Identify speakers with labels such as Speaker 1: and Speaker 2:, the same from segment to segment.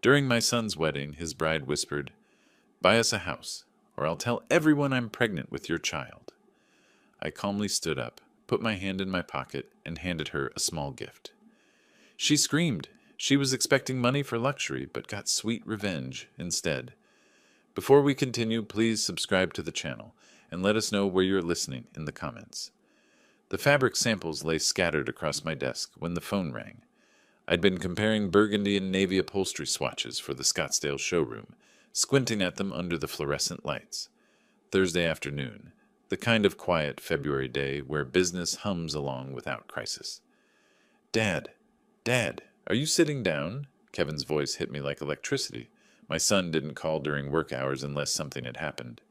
Speaker 1: During my son's wedding, his bride whispered, "Buy us a house, or I'll tell everyone I'm pregnant with your child." I calmly stood up, put my hand in my pocket, and handed her a small gift. She screamed. She was expecting money for luxury, but got sweet revenge instead. Before we continue, please subscribe to the channel and let us know where you're listening in the comments. The fabric samples lay scattered across my desk when the phone rang. I'd been comparing burgundy and navy upholstery swatches for the Scottsdale showroom, squinting at them under the fluorescent lights. Thursday afternoon, the kind of quiet February day where business hums along without crisis. "Dad, Dad, are you sitting down?" Kevin's voice hit me like electricity. My son didn't call during work hours unless something had happened.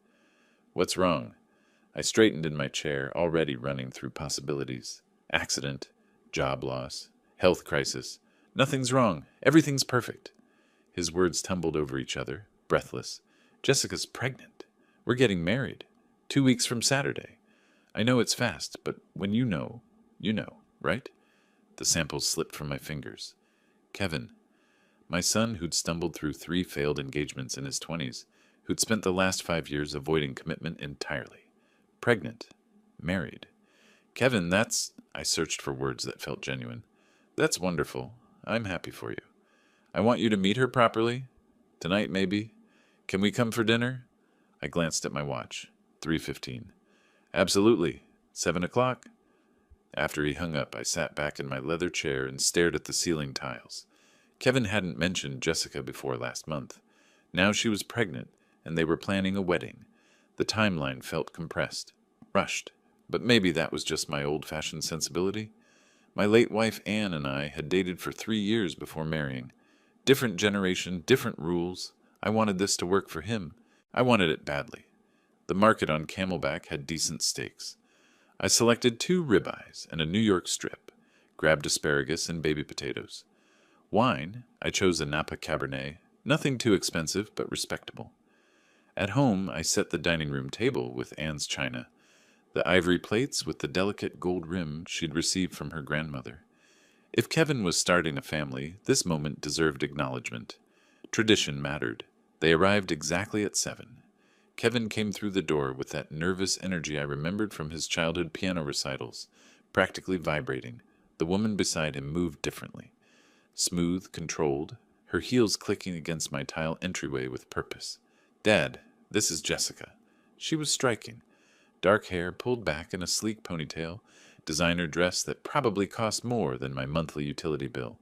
Speaker 1: "What's wrong?" I straightened in my chair, already running through possibilities. Accident, job loss, health crisis. Nothing's wrong. Everything's perfect. His words tumbled over each other, breathless. "Jessica's pregnant. We're getting married. 2 weeks from Saturday. I know it's fast, but when you know, right?" The samples slipped from my fingers. "Kevin." My son, who'd stumbled through 3 failed engagements in his 20s, who'd spent the last 5 years avoiding commitment entirely. Pregnant. Married. "Kevin, that's—" I searched for words that felt genuine. "That's wonderful. I'm happy for you. I want you to meet her properly. Tonight, maybe. Can we come for dinner?" I glanced at my watch. 3:15. "Absolutely. 7 o'clock?" After he hung up, I sat back in my leather chair and stared at the ceiling tiles. Kevin hadn't mentioned Jessica before last month. Now she was pregnant, and they were planning a wedding. The timeline felt compressed, rushed, but maybe that was just my old-fashioned sensibility. My late wife Anne and I had dated for 3 years before marrying. Different generation, different rules. I wanted this to work for him. I wanted it badly. The market on Camelback had decent steaks. I selected 2 ribeyes and a New York strip, grabbed asparagus and baby potatoes. Wine, I chose a Napa Cabernet, nothing too expensive but respectable. At home, I set the dining room table with Anne's china, the ivory plates with the delicate gold rim she'd received from her grandmother. If Kevin was starting a family, this moment deserved acknowledgement. Tradition mattered. They arrived exactly at 7. Kevin came through the door with that nervous energy I remembered from his childhood piano recitals, practically vibrating. The woman beside him moved differently. Smooth, controlled, her heels clicking against my tile entryway with purpose. "Dad, this is Jessica." She was striking. Dark hair pulled back in a sleek ponytail, designer dress that probably cost more than my monthly utility bill.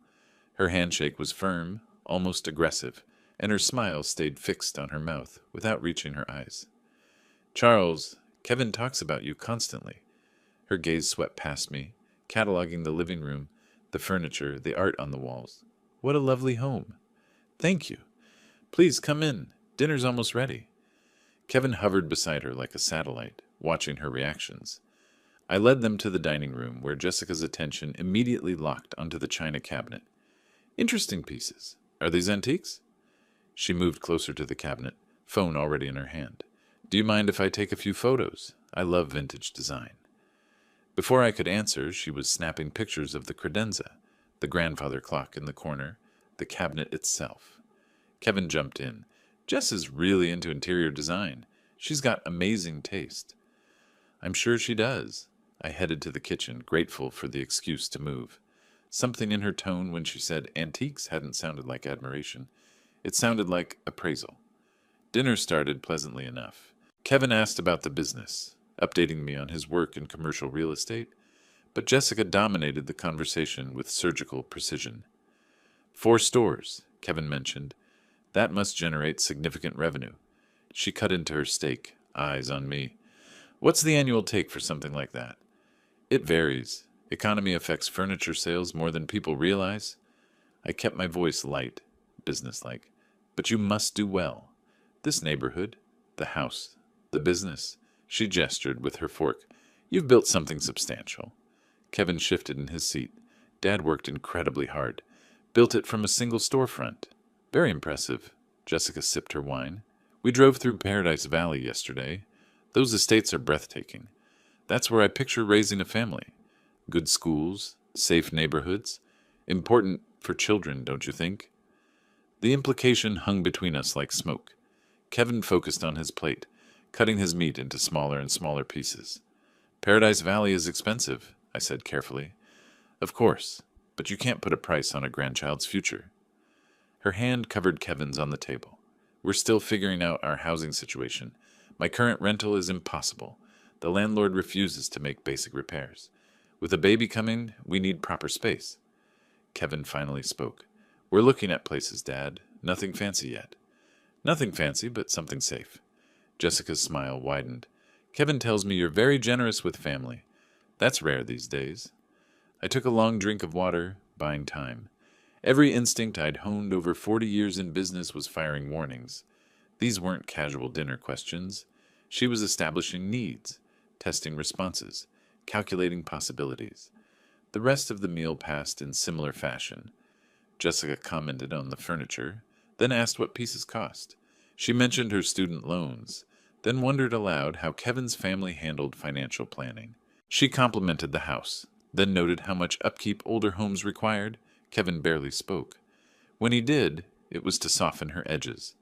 Speaker 1: Her handshake was firm, almost aggressive, and her smile stayed fixed on her mouth without reaching her eyes. "Charles, Kevin talks about you constantly." Her gaze swept past me, cataloging the living room, the furniture, the art on the walls. "What a lovely home." "Thank you. Please come in. Dinner's almost ready." Kevin hovered beside her like a satellite, watching her reactions. I led them to the dining room, where Jessica's attention immediately locked onto the china cabinet. "Interesting pieces. Are these antiques?" She moved closer to the cabinet, phone already in her hand. "Do you mind if I take a few photos? I love vintage design." Before I could answer, she was snapping pictures of the credenza, the grandfather clock in the corner, the cabinet itself. Kevin jumped in. "Jess is really into interior design. She's got amazing taste." "I'm sure she does." I headed to the kitchen, grateful for the excuse to move. Something in her tone when she said antiques hadn't sounded like admiration. It sounded like appraisal. Dinner started pleasantly enough. Kevin asked about the business, updating me on his work in commercial real estate, but Jessica dominated the conversation with surgical precision. 4 stores, Kevin mentioned. That must generate significant revenue. She cut into her steak, eyes on me. "What's the annual take for something like that?" "It varies. Economy affects furniture sales more than people realize." I kept my voice light, businesslike. "But you must do well. This neighborhood, the house, the business." She gestured with her fork. "You've built something substantial." Kevin shifted in his seat. "Dad worked incredibly hard. Built it from a single storefront." "Very impressive." Jessica sipped her wine. "We drove through Paradise Valley yesterday. Those estates are breathtaking. That's where I picture raising a family. Good schools, safe neighborhoods. Important for children, don't you think?" The implication hung between us like smoke. Kevin focused on his plate, cutting his meat into smaller and smaller pieces. Paradise Valley is expensive, I said carefully. Of course, but you can't put a price on a grandchild's future. Her hand covered Kevin's on the table. We're still figuring out our housing situation. My current rental is impossible. The landlord refuses to make basic repairs. With a baby coming, we need proper space. Kevin finally spoke. We're looking at places, Dad. Nothing fancy yet. Nothing fancy, but something safe. Jessica's smile widened. Kevin tells me you're very generous with family. That's rare these days. I took a long drink of water, buying time. Every instinct I'd honed over 40 years in business was firing warnings. These weren't casual dinner questions. She was establishing needs, testing responses, calculating possibilities. The rest of the meal passed in similar fashion. Jessica commented on the furniture, then asked what pieces cost. She mentioned her student loans, then wondered aloud how Kevin's family handled financial planning. She complimented the house, then noted how much upkeep older homes required. Kevin barely spoke. When he did, it was to soften her edges.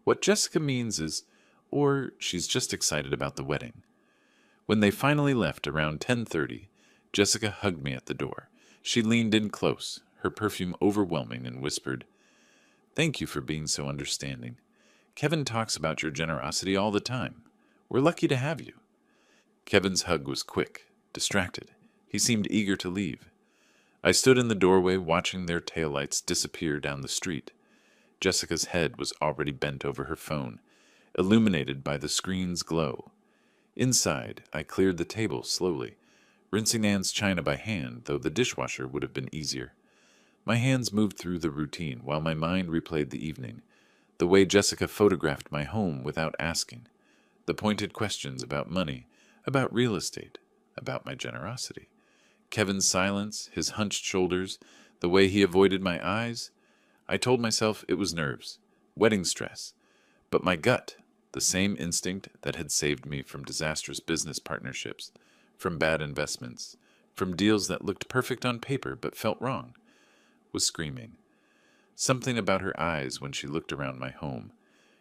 Speaker 1: What Jessica means is, or she's just excited about the wedding. When they finally left around 10:30, Jessica hugged me at the door. She leaned in close, her perfume overwhelming, and whispered, "Thank you for being so understanding. Kevin talks about your generosity all the time. We're lucky to have you." Kevin's hug was quick, distracted. He seemed eager to leave. I stood in the doorway watching their taillights disappear down the street. Jessica's head was already bent over her phone, illuminated by the screen's glow. Inside, I cleared the table slowly, rinsing Anne's china by hand, though the dishwasher would have been easier. My hands moved through the routine while my mind replayed the evening, the way Jessica photographed my home without asking, the pointed questions about money, about real estate, about my generosity. Kevin's silence, his hunched shoulders, the way he avoided my eyes. I told myself it was nerves, wedding stress. But my gut, the same instinct that had saved me from disastrous business partnerships, from bad investments, from deals that looked perfect on paper but felt wrong, was screaming. Something about her eyes when she looked around my home.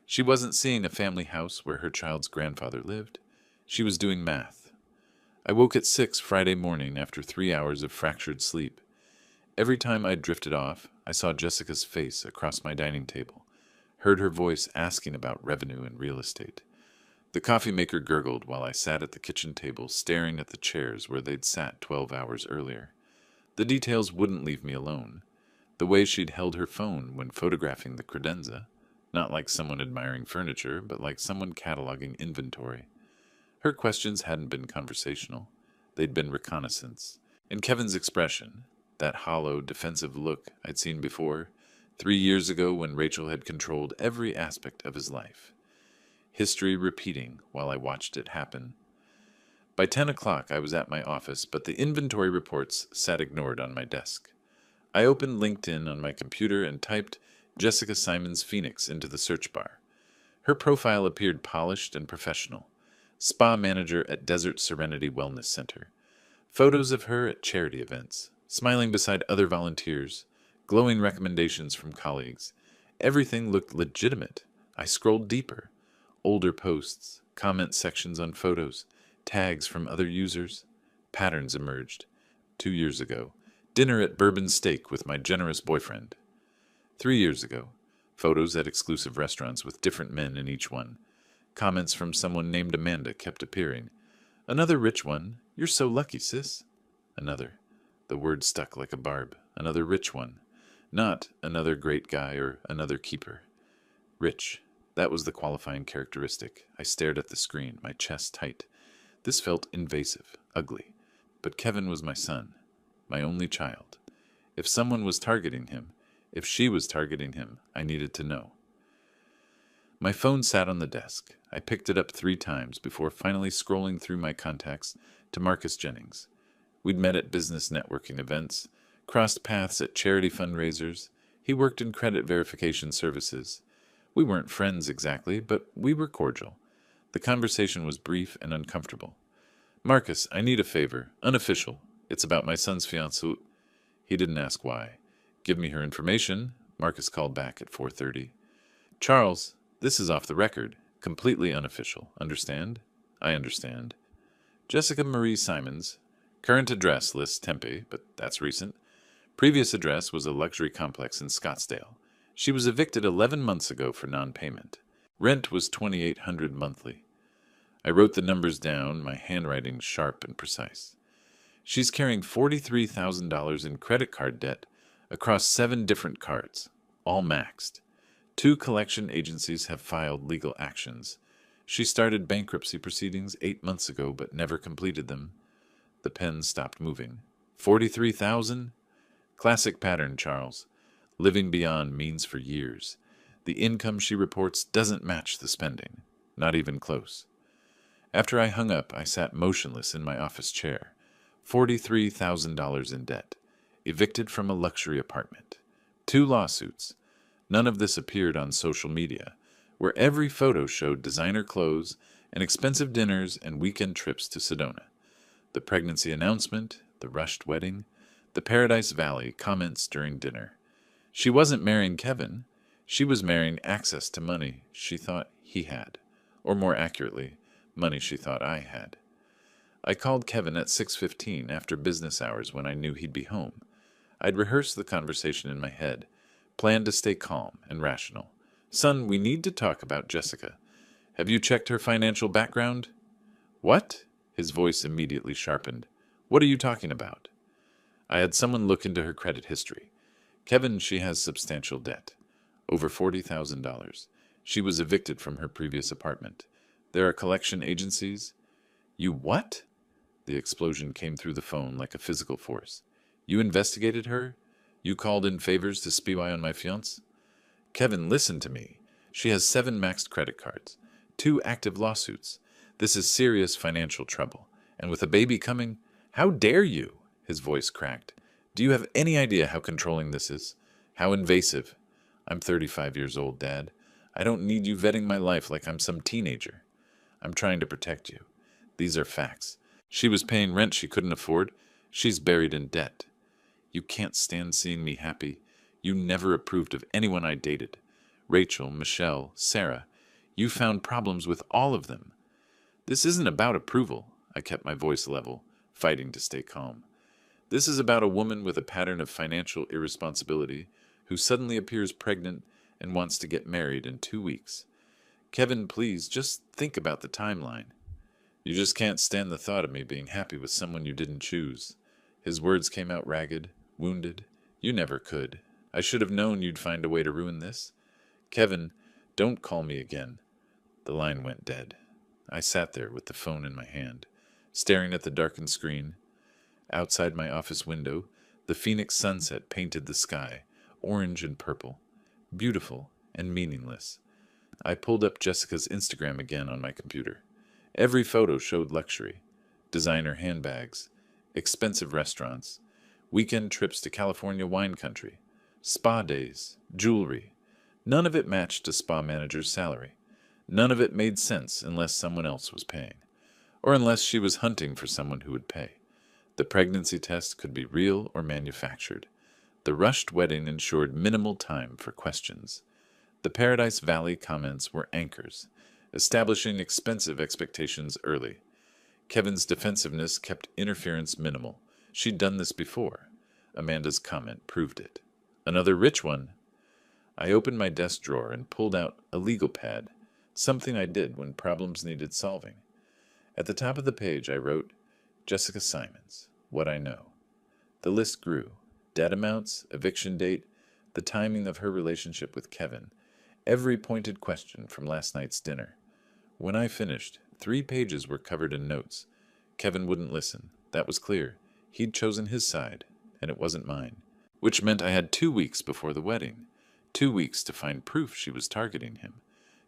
Speaker 1: She wasn't seeing a family house where her child's grandfather lived. She was doing math. I woke at 6 Friday morning after 3 hours of fractured sleep. Every time I drifted off, I saw Jessica's face across my dining table, heard her voice asking about revenue and real estate. The coffee maker gurgled while I sat at the kitchen table staring at the chairs where they'd sat 12 hours earlier. The details wouldn't leave me alone. The way she'd held her phone when photographing the credenza, not like someone admiring furniture, but like someone cataloging inventory. Her questions hadn't been conversational. They'd been reconnaissance. And Kevin's expression, that hollow, defensive look I'd seen before, 3 years ago when Rachel had controlled every aspect of his life. History repeating while I watched it happen. By 10 o'clock I was at my office, but the inventory reports sat ignored on my desk. I opened LinkedIn on my computer and typed Jessica Simons Phoenix into the search bar. Her profile appeared polished and professional. Spa manager at Desert Serenity Wellness Center. Photos of her at charity events, smiling beside other volunteers, glowing recommendations from colleagues. Everything looked legitimate. I scrolled deeper. Older posts, comment sections on photos, tags from other users. Patterns emerged. 2 years ago, dinner at Bourbon Steak with my generous boyfriend. 3 years ago, photos at exclusive restaurants with different men in each one. Comments from someone named Amanda kept appearing. Another rich one. You're so lucky, sis. Another. The word stuck like a barb. Another rich one. Not another great guy or another keeper. Rich. That was the qualifying characteristic. I stared at the screen, my chest tight. This felt invasive, ugly. But Kevin was my son, my only child. If someone was targeting him, if she was targeting him, I needed to know. My phone sat on the desk. I picked it up 3 times before finally scrolling through my contacts to Marcus Jennings. We'd met at business networking events, crossed paths at charity fundraisers. He worked in credit verification services. We weren't friends exactly, but we were cordial. The conversation was brief and uncomfortable. "Marcus, I need a favor. Unofficial. It's about my son's fiancée." He didn't ask why. Give me her information, Marcus called back at 4:30. Charles, this is off the record. Completely unofficial. Understand? I understand. Jessica Marie Simons. Current address lists Tempe, but that's recent. Previous address was a luxury complex in Scottsdale. She was evicted 11 months ago for non-payment. Rent was $2,800 monthly. I wrote the numbers down, my handwriting sharp and precise. She's carrying $43,000 in credit card debt across 7 different cards, all maxed. 2 collection agencies have filed legal actions. She started bankruptcy proceedings 8 months ago but never completed them. The pen stopped moving. 43,000? Classic pattern, Charles. Living beyond means for years. The income she reports doesn't match the spending. Not even close. After I hung up, I sat motionless in my office chair. $43,000 in debt. Evicted from a luxury apartment. 2 lawsuits. None of this appeared on social media, where every photo showed designer clothes and expensive dinners and weekend trips to Sedona. The pregnancy announcement, the rushed wedding, the Paradise Valley comments during dinner. She wasn't marrying Kevin. She was marrying access to money she thought he had, or more accurately, money she thought I had. I called Kevin at 6:15 after business hours when I knew he'd be home. I'd rehearsed the conversation in my head, planned to stay calm and rational. Son, we need to talk about Jessica. Have you checked her financial background? What? His voice immediately sharpened. What are you talking about? I had someone look into her credit history. Kevin, she has substantial debt. Over $40,000. She was evicted from her previous apartment. There are collection agencies. You what? The explosion came through the phone like a physical force. You investigated her? You called in favors to spy on my fiancé? Kevin, listen to me. She has 7 maxed credit cards, 2 active lawsuits. This is serious financial trouble. And with a baby coming, how dare you? His voice cracked. Do you have any idea how controlling this is? How invasive? I'm 35 years old, Dad. I don't need you vetting my life like I'm some teenager. I'm trying to protect you. These are facts. She was paying rent she couldn't afford. She's buried in debt. You can't stand seeing me happy. You never approved of anyone I dated. Rachel, Michelle, Sarah. You found problems with all of them. This isn't about approval. I kept my voice level, fighting to stay calm. This is about a woman with a pattern of financial irresponsibility who suddenly appears pregnant and wants to get married in 2 weeks. Kevin, please, just think about the timeline. You just can't stand the thought of me being happy with someone you didn't choose. His words came out ragged, wounded. You never could. I should have known you'd find a way to ruin this. Kevin, don't call me again. The line went dead. I sat there with the phone in my hand, staring at the darkened screen. Outside my office window, the Phoenix sunset painted the sky, orange and purple, beautiful and meaningless. I pulled up Jessica's Instagram again on my computer. Every photo showed luxury, designer handbags, expensive restaurants, weekend trips to California wine country, spa days, jewelry. None of it matched a spa manager's salary. None of it made sense unless someone else was paying, or unless she was hunting for someone who would pay. The pregnancy test could be real or manufactured. The rushed wedding ensured minimal time for questions. The Paradise Valley comments were anchors, establishing expensive expectations early. Kevin's defensiveness kept interference minimal. She'd done this before. Amanda's comment proved it. Another rich one. I opened my desk drawer and pulled out a legal pad, something I did when problems needed solving. At the top of the page I wrote, Jessica Simons, what I know. The list grew. Debt amounts, eviction date, the timing of her relationship with Kevin, every pointed question from last night's dinner. When I finished, 3 pages were covered in notes. Kevin wouldn't listen. That was clear. He'd chosen his side, and it wasn't mine. Which meant I had 2 weeks before the wedding. 2 weeks to find proof she was targeting him.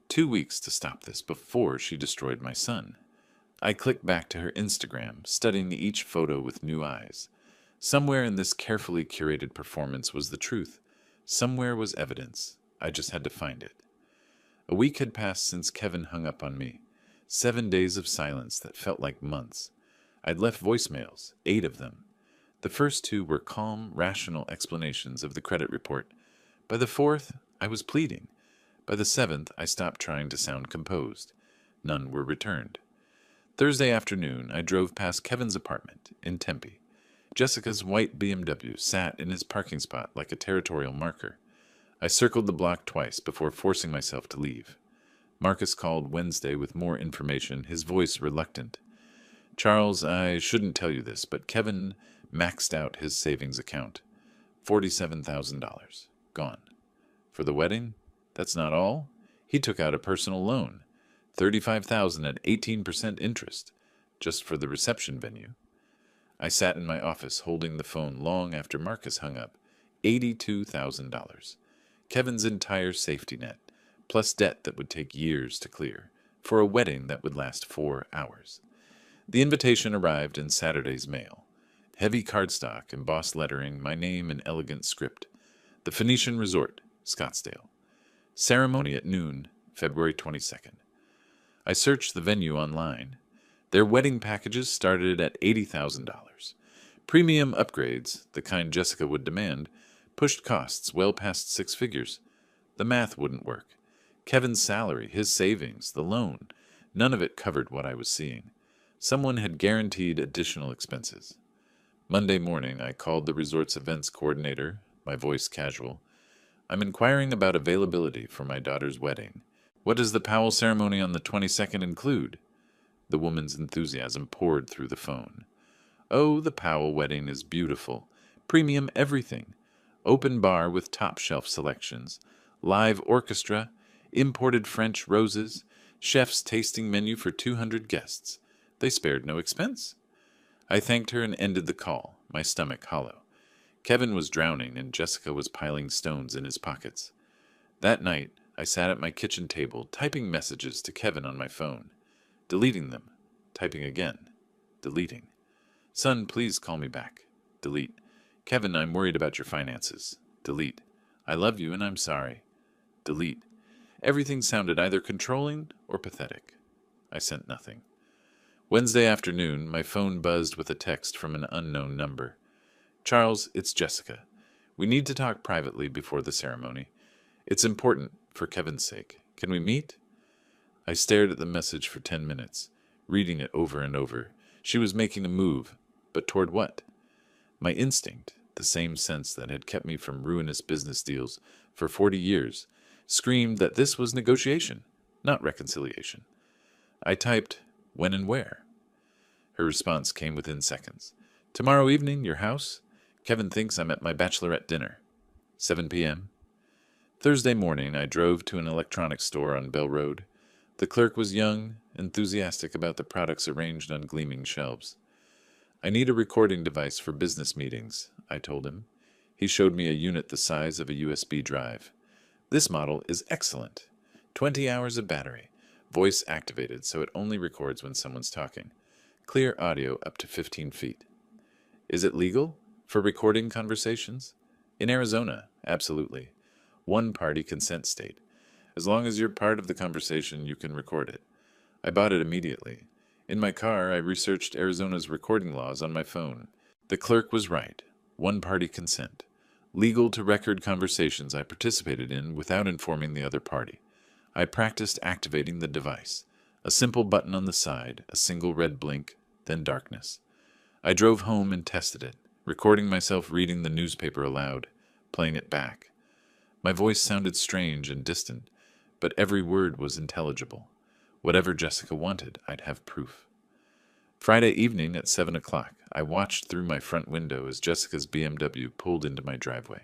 Speaker 1: 2 weeks to stop this before she destroyed my son. I clicked back to her Instagram, studying each photo with new eyes. Somewhere in this carefully curated performance was the truth. Somewhere was evidence. I just had to find it. A week had passed since Kevin hung up on me. 7 days of silence that felt like months. I'd left voicemails, 8 of them. The first 2 were calm, rational explanations of the credit report, By the fourth, I was pleading. By the seventh, I stopped trying to sound composed. None were returned. Thursday afternoon, I drove past Kevin's apartment in Tempe. Jessica's white BMW sat in his parking spot like a territorial marker. I circled the block twice before forcing myself to leave. Marcus called Wednesday with more information, his voice reluctant. Charles, I shouldn't tell you this, but Kevin maxed out his savings account. $47,000. Gone. For the wedding? That's not all. He took out a personal loan. $35,000 at 18% interest. Just for the reception venue. I sat in my office holding the phone long after Marcus hung up. $82,000. Kevin's entire safety net, plus debt that would take years to clear, for a wedding that would last 4 hours. The invitation arrived in Saturday's mail. Heavy cardstock, embossed lettering, my name in elegant script. The Phoenician Resort, Scottsdale. Ceremony at noon, February 22nd. I searched the venue online. Their wedding packages started at $80,000. Premium upgrades, the kind Jessica would demand, pushed costs well past 6 figures. The math wouldn't work. Kevin's salary, his savings, the loan, none of it covered what I was seeing. Someone had guaranteed additional expenses. Monday morning, I called the resort's events coordinator, my voice casual. I'm inquiring about availability for my daughter's wedding. What does the Powell ceremony on the 22nd include? The woman's enthusiasm poured through the phone. Oh, the Powell wedding is beautiful. Premium everything. Open bar with top-shelf selections. Live orchestra. Imported French roses. Chef's tasting menu for 200 guests. They spared no expense. I thanked her and ended the call, my stomach hollow. Kevin was drowning and Jessica was piling stones in his pockets. That night, I sat at my kitchen table, typing messages to Kevin on my phone. Deleting them. Typing again. Deleting. Son, please call me back. Delete. Kevin, I'm worried about your finances. Delete. I love you and I'm sorry. Delete. Everything sounded either controlling or pathetic. I sent nothing. Wednesday afternoon, my phone buzzed with a text from an unknown number. Charles, it's Jessica. We need to talk privately before the ceremony. It's important, for Kevin's sake. Can we meet? I stared at the message for 10 minutes, reading it over and over. She was making a move, but toward what? My instinct, the same sense that had kept me from ruinous business deals for 40 years, screamed that this was negotiation, not reconciliation. I typed, when and where? Her response came within seconds. Tomorrow evening, your house? Kevin thinks I'm at my bachelorette dinner. 7 p.m. Thursday morning, I drove to an electronics store on Bell Road. The clerk was young, enthusiastic about the products arranged on gleaming shelves. I need a recording device for business meetings, I told him. He showed me a unit the size of a USB drive. This model is excellent. 20 hours of battery. Voice activated, so it only records when someone's talking. Clear audio up to 15 feet. Is it legal for recording conversations? In Arizona, absolutely. One-party consent state. As long as you're part of the conversation, you can record it. I bought it immediately. In my car, I researched Arizona's recording laws on my phone. The clerk was right. One-party consent. Legal to record conversations I participated in without informing the other party. I practiced activating the device. A simple button on the side, a single red blink, then darkness. I drove home and tested it, recording myself reading the newspaper aloud, playing it back. My voice sounded strange and distant, but every word was intelligible. Whatever Jessica wanted, I'd have proof. Friday evening at 7 o'clock, I watched through my front window as Jessica's BMW pulled into my driveway.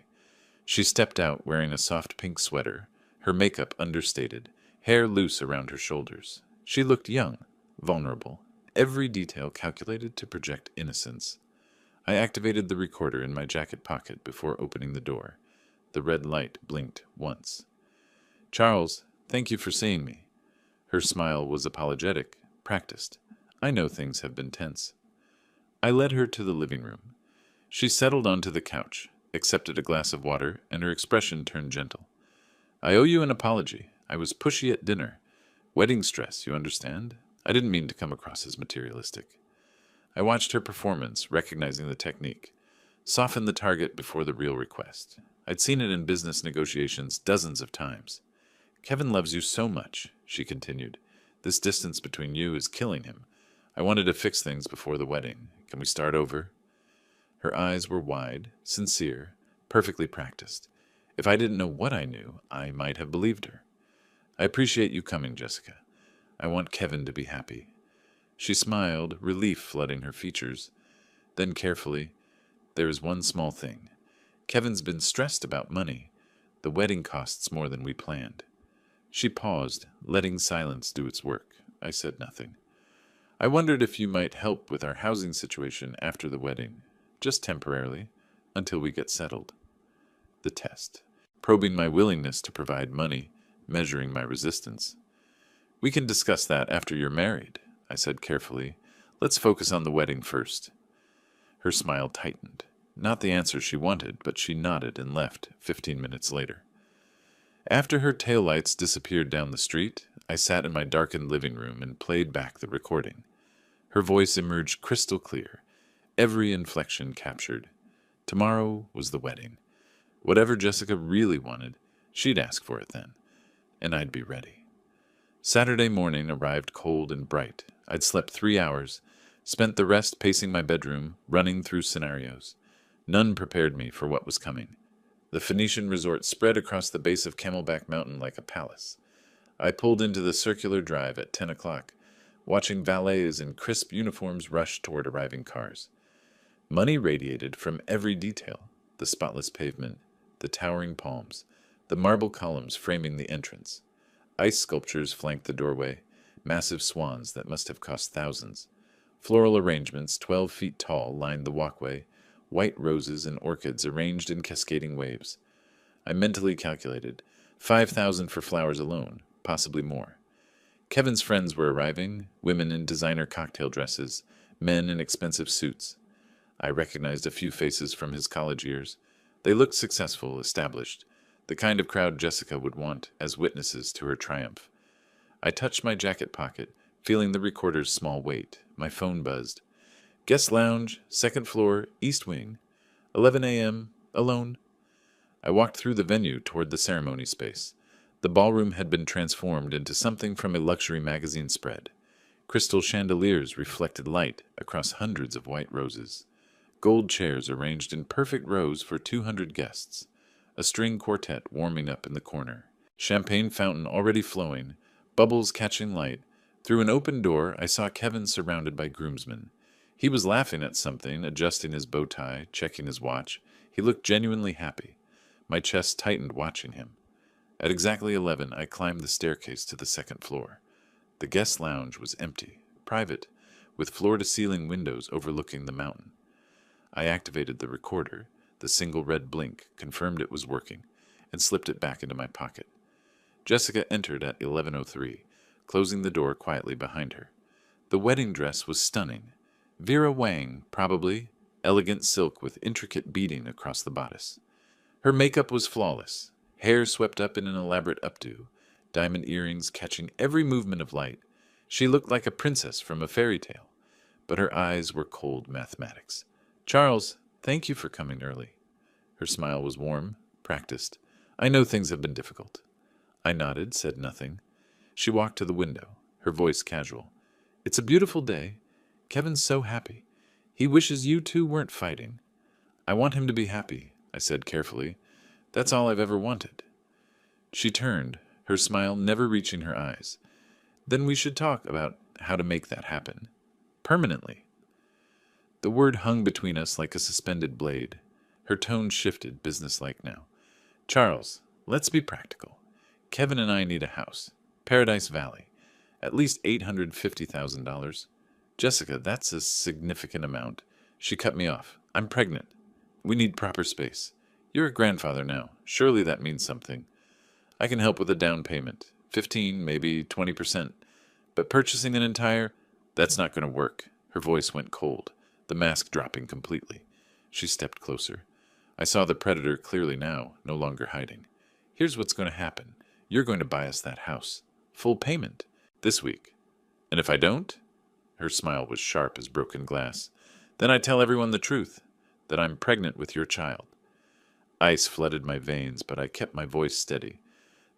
Speaker 1: She stepped out wearing a soft pink sweater, her makeup understated, hair loose around her shoulders. She looked young, vulnerable, every detail calculated to project innocence. I activated the recorder in my jacket pocket before opening the door. The red light blinked once. Charles, thank you for seeing me. Her smile was apologetic, practiced. I know things have been tense. I led her to the living room. She settled onto the couch, accepted a glass of water, and her expression turned gentle. I owe you an apology. I was pushy at dinner. Wedding stress, you understand? I didn't mean to come across as materialistic. I watched her performance, recognizing the technique. Soften the target before the real request. I'd seen it in business negotiations dozens of times. Kevin loves you so much, she continued. This distance between you is killing him. I wanted to fix things before the wedding. Can we start over? Her eyes were wide, sincere, perfectly practiced. If I didn't know what I knew, I might have believed her. I appreciate you coming, Jessica. I want Kevin to be happy. She smiled, relief flooding her features. Then carefully, there is one small thing. Kevin's been stressed about money. The wedding costs more than we planned. She paused, letting silence do its work. I said nothing. I wondered if you might help with our housing situation after the wedding, just temporarily, until we get settled. The test. Probing my willingness to provide money, measuring my resistance. We can discuss that after you're married, I said carefully. Let's focus on the wedding first. Her smile tightened. Not the answer she wanted, but she nodded and left 15 minutes later. After her taillights disappeared down the street, I sat in my darkened living room and played back the recording. Her voice emerged crystal clear, every inflection captured. Tomorrow was the wedding. Whatever Jessica really wanted, she'd ask for it then, and I'd be ready. Saturday morning arrived cold and bright. I'd slept 3 hours, spent the rest pacing my bedroom, running through scenarios. None prepared me for what was coming. The Phoenician resort spread across the base of Camelback Mountain like a palace. I pulled into the circular drive at 10 o'clock, watching valets in crisp uniforms rush toward arriving cars. Money radiated from every detail: the spotless pavement, the towering palms, the marble columns framing the entrance. Ice sculptures flanked the doorway, massive swans that must have cost thousands. Floral arrangements 12 feet tall lined the walkway, white roses and orchids arranged in cascading waves. I mentally calculated 5,000 for flowers alone, possibly more. Kevin's friends were arriving, women in designer cocktail dresses, men in expensive suits. I recognized a few faces from his college years. They looked successful, established, the kind of crowd Jessica would want as witnesses to her triumph. I touched my jacket pocket, feeling the recorder's small weight. My phone buzzed. Guest lounge, second floor, east wing. 11 a.m., alone. I walked through the venue toward the ceremony space. The ballroom had been transformed into something from a luxury magazine spread. Crystal chandeliers reflected light across hundreds of white roses. Gold chairs arranged in perfect rows for 200 guests. A string quartet warming up in the corner. Champagne fountain already flowing, bubbles catching light. Through an open door, I saw Kevin surrounded by groomsmen. He was laughing at something, adjusting his bow tie, checking his watch. He looked genuinely happy. My chest tightened watching him. At exactly 11, I climbed the staircase to the second floor. The guest lounge was empty, private, with floor-to-ceiling windows overlooking the mountain. I activated the recorder. The single red blink confirmed it was working, and slipped it back into my pocket. Jessica entered at 11:03, closing the door quietly behind her. The wedding dress was stunning. Vera Wang, probably, elegant silk with intricate beading across the bodice. Her makeup was flawless, hair swept up in an elaborate updo, diamond earrings catching every movement of light. She looked like a princess from a fairy tale, but her eyes were cold mathematics. Charles, thank you for coming early. Her smile was warm, practiced. I know things have been difficult. I nodded, said nothing. She walked to the window, her voice casual. It's a beautiful day. Kevin's so happy. He wishes you two weren't fighting. I want him to be happy, I said carefully. That's all I've ever wanted. She turned, her smile never reaching her eyes. Then we should talk about how to make that happen. Permanently. The word hung between us like a suspended blade. Her tone shifted, businesslike now. Charles, let's be practical. Kevin and I need a house. Paradise Valley. At least $850,000. Jessica, that's a significant amount. She cut me off. I'm pregnant. We need proper space. You're a grandfather now. Surely that means something. I can help with a down payment. 15, maybe 20%. But purchasing an entire... That's not going to work. Her voice went cold, the mask dropping completely. She stepped closer. I saw the predator clearly now, no longer hiding. Here's what's going to happen. You're going to buy us that house. Full payment. This week. And if I don't? Her smile was sharp as broken glass. Then I tell everyone the truth, that I'm pregnant with your child. Ice flooded my veins, but I kept my voice steady.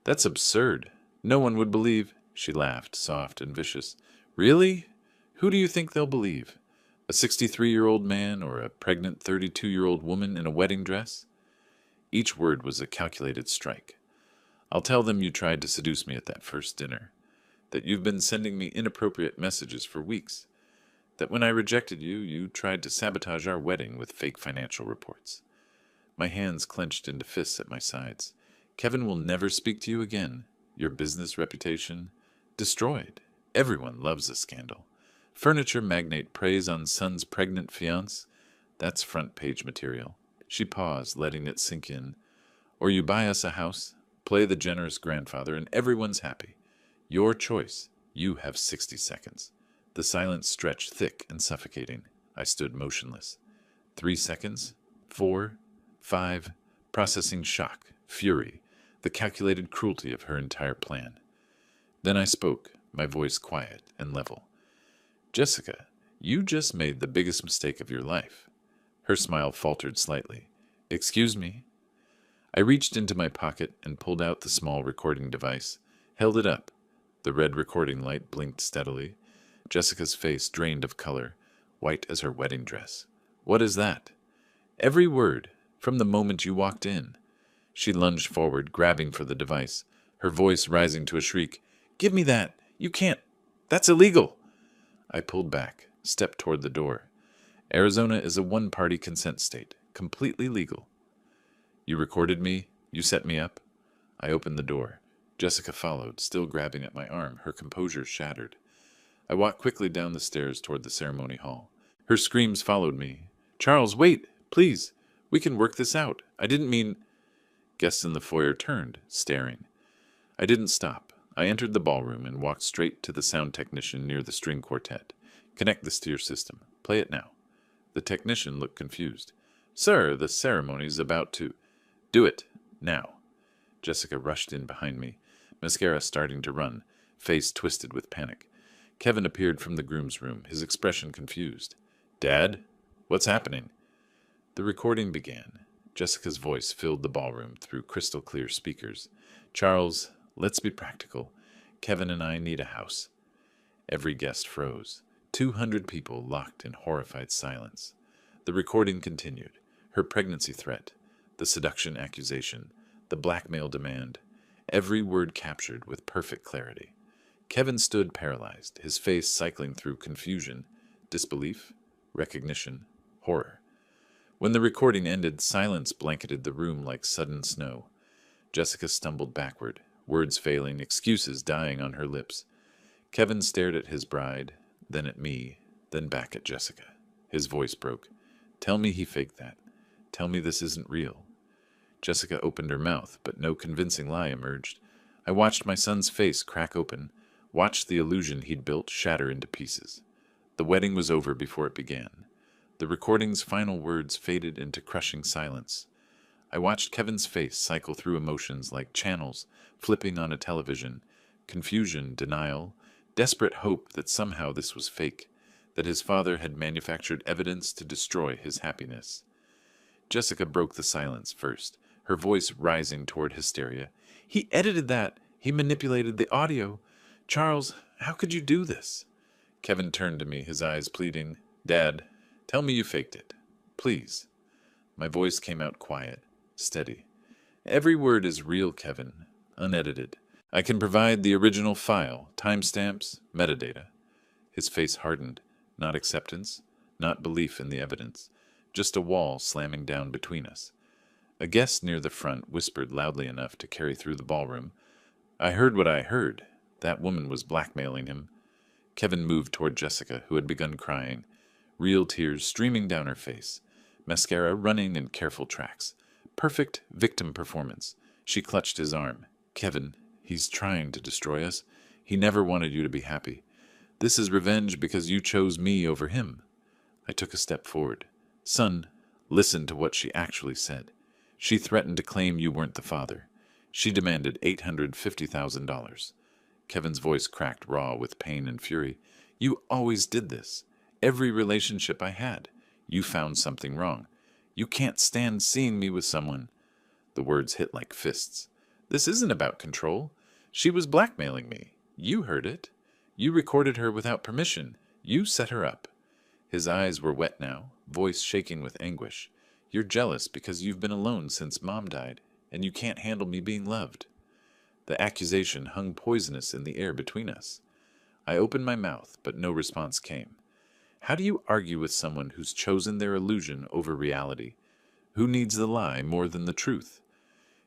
Speaker 1: That's absurd. No one would believe. She laughed, soft and vicious. Really? Who do you think they'll believe? A 63-year-old man or a pregnant 32-year-old woman in a wedding dress? Each word was a calculated strike. I'll tell them you tried to seduce me at that first dinner, that you've been sending me inappropriate messages for weeks, that when I rejected you, you tried to sabotage our wedding with fake financial reports. My hands clenched into fists at my sides. Kevin will never speak to you again. Your business reputation destroyed. Everyone loves a scandal. Furniture magnate preys on son's pregnant fiancé. That's front page material. She paused, letting it sink in. Or you buy us a house, play the generous grandfather, and everyone's happy. Your choice. You have 60 seconds. The silence stretched thick and suffocating. I stood motionless. 3 seconds. 4. 5. Processing shock, fury, the calculated cruelty of her entire plan. Then I spoke, my voice quiet and level. Jessica, you just made the biggest mistake of your life. Her smile faltered slightly. Excuse me? I reached into my pocket and pulled out the small recording device, held it up. The red recording light blinked steadily. Jessica's face drained of color, white as her wedding dress. What is that? Every word, from the moment you walked in. She lunged forward, grabbing for the device, her voice rising to a shriek. Give me that! You can't! That's illegal! I pulled back, stepped toward the door. Arizona is a one-party consent state, completely legal. You recorded me? You set me up? I opened the door. Jessica followed, still grabbing at my arm, her composure shattered. I walked quickly down the stairs toward the ceremony hall. Her screams followed me. Charles, wait! Please! We can work this out. I didn't mean... Guests in the foyer turned, staring. I didn't stop. I entered the ballroom and walked straight to the sound technician near the string quartet. Connect this to your system. Play it now. The technician looked confused. Sir, the ceremony's about to... Do it. Now. Jessica rushed in behind me, mascara starting to run, face twisted with panic. Kevin appeared from the groom's room, his expression confused. Dad? What's happening? The recording began. Jessica's voice filled the ballroom through crystal-clear speakers. Charles, let's be practical. Kevin and I need a house. Every guest froze. 200 people locked in horrified silence. The recording continued. Her pregnancy threat, the seduction accusation, the blackmail demand, every word captured with perfect clarity. Kevin stood paralyzed, his face cycling through confusion, disbelief, recognition, horror. When the recording ended, silence blanketed the room like sudden snow. Jessica stumbled backward, words failing, excuses dying on her lips. Kevin stared at his bride, then at me, then back at Jessica. His voice broke. Tell me he faked that. Tell me this isn't real. Jessica opened her mouth, but no convincing lie emerged. I watched my son's face crack open, watched the illusion he'd built shatter into pieces. The wedding was over before it began. The recording's final words faded into crushing silence. I watched Kevin's face cycle through emotions like channels flipping on a television, confusion, denial, desperate hope that somehow this was fake, that his father had manufactured evidence to destroy his happiness. Jessica broke the silence first, her voice rising toward hysteria. He edited that. He manipulated the audio. Charles, how could you do this? Kevin turned to me, his eyes pleading. Dad, tell me you faked it. Please. My voice came out quiet, steady. Every word is real, Kevin, unedited. I can provide the original file, timestamps, metadata. His face hardened, not acceptance, not belief in the evidence, just a wall slamming down between us. A guest near the front whispered loudly enough to carry through the ballroom. I heard what I heard. That woman was blackmailing him. Kevin moved toward Jessica, who had begun crying, real tears streaming down her face, mascara running in careful tracks. Perfect victim performance. She clutched his arm. Kevin, he's trying to destroy us. He never wanted you to be happy. This is revenge because you chose me over him. I took a step forward. Son, listen to what she actually said. She threatened to claim you weren't the father. She demanded $850,000. Kevin's voice cracked raw with pain and fury. You always did this. Every relationship I had. You found something wrong. You can't stand seeing me with someone. The words hit like fists. This isn't about control. She was blackmailing me. You heard it. You recorded her without permission. You set her up. His eyes were wet now, voice shaking with anguish. You're jealous because you've been alone since Mom died, and you can't handle me being loved. The accusation hung poisonous in the air between us. I opened my mouth, but no response came. How do you argue with someone who's chosen their illusion over reality? Who needs the lie more than the truth?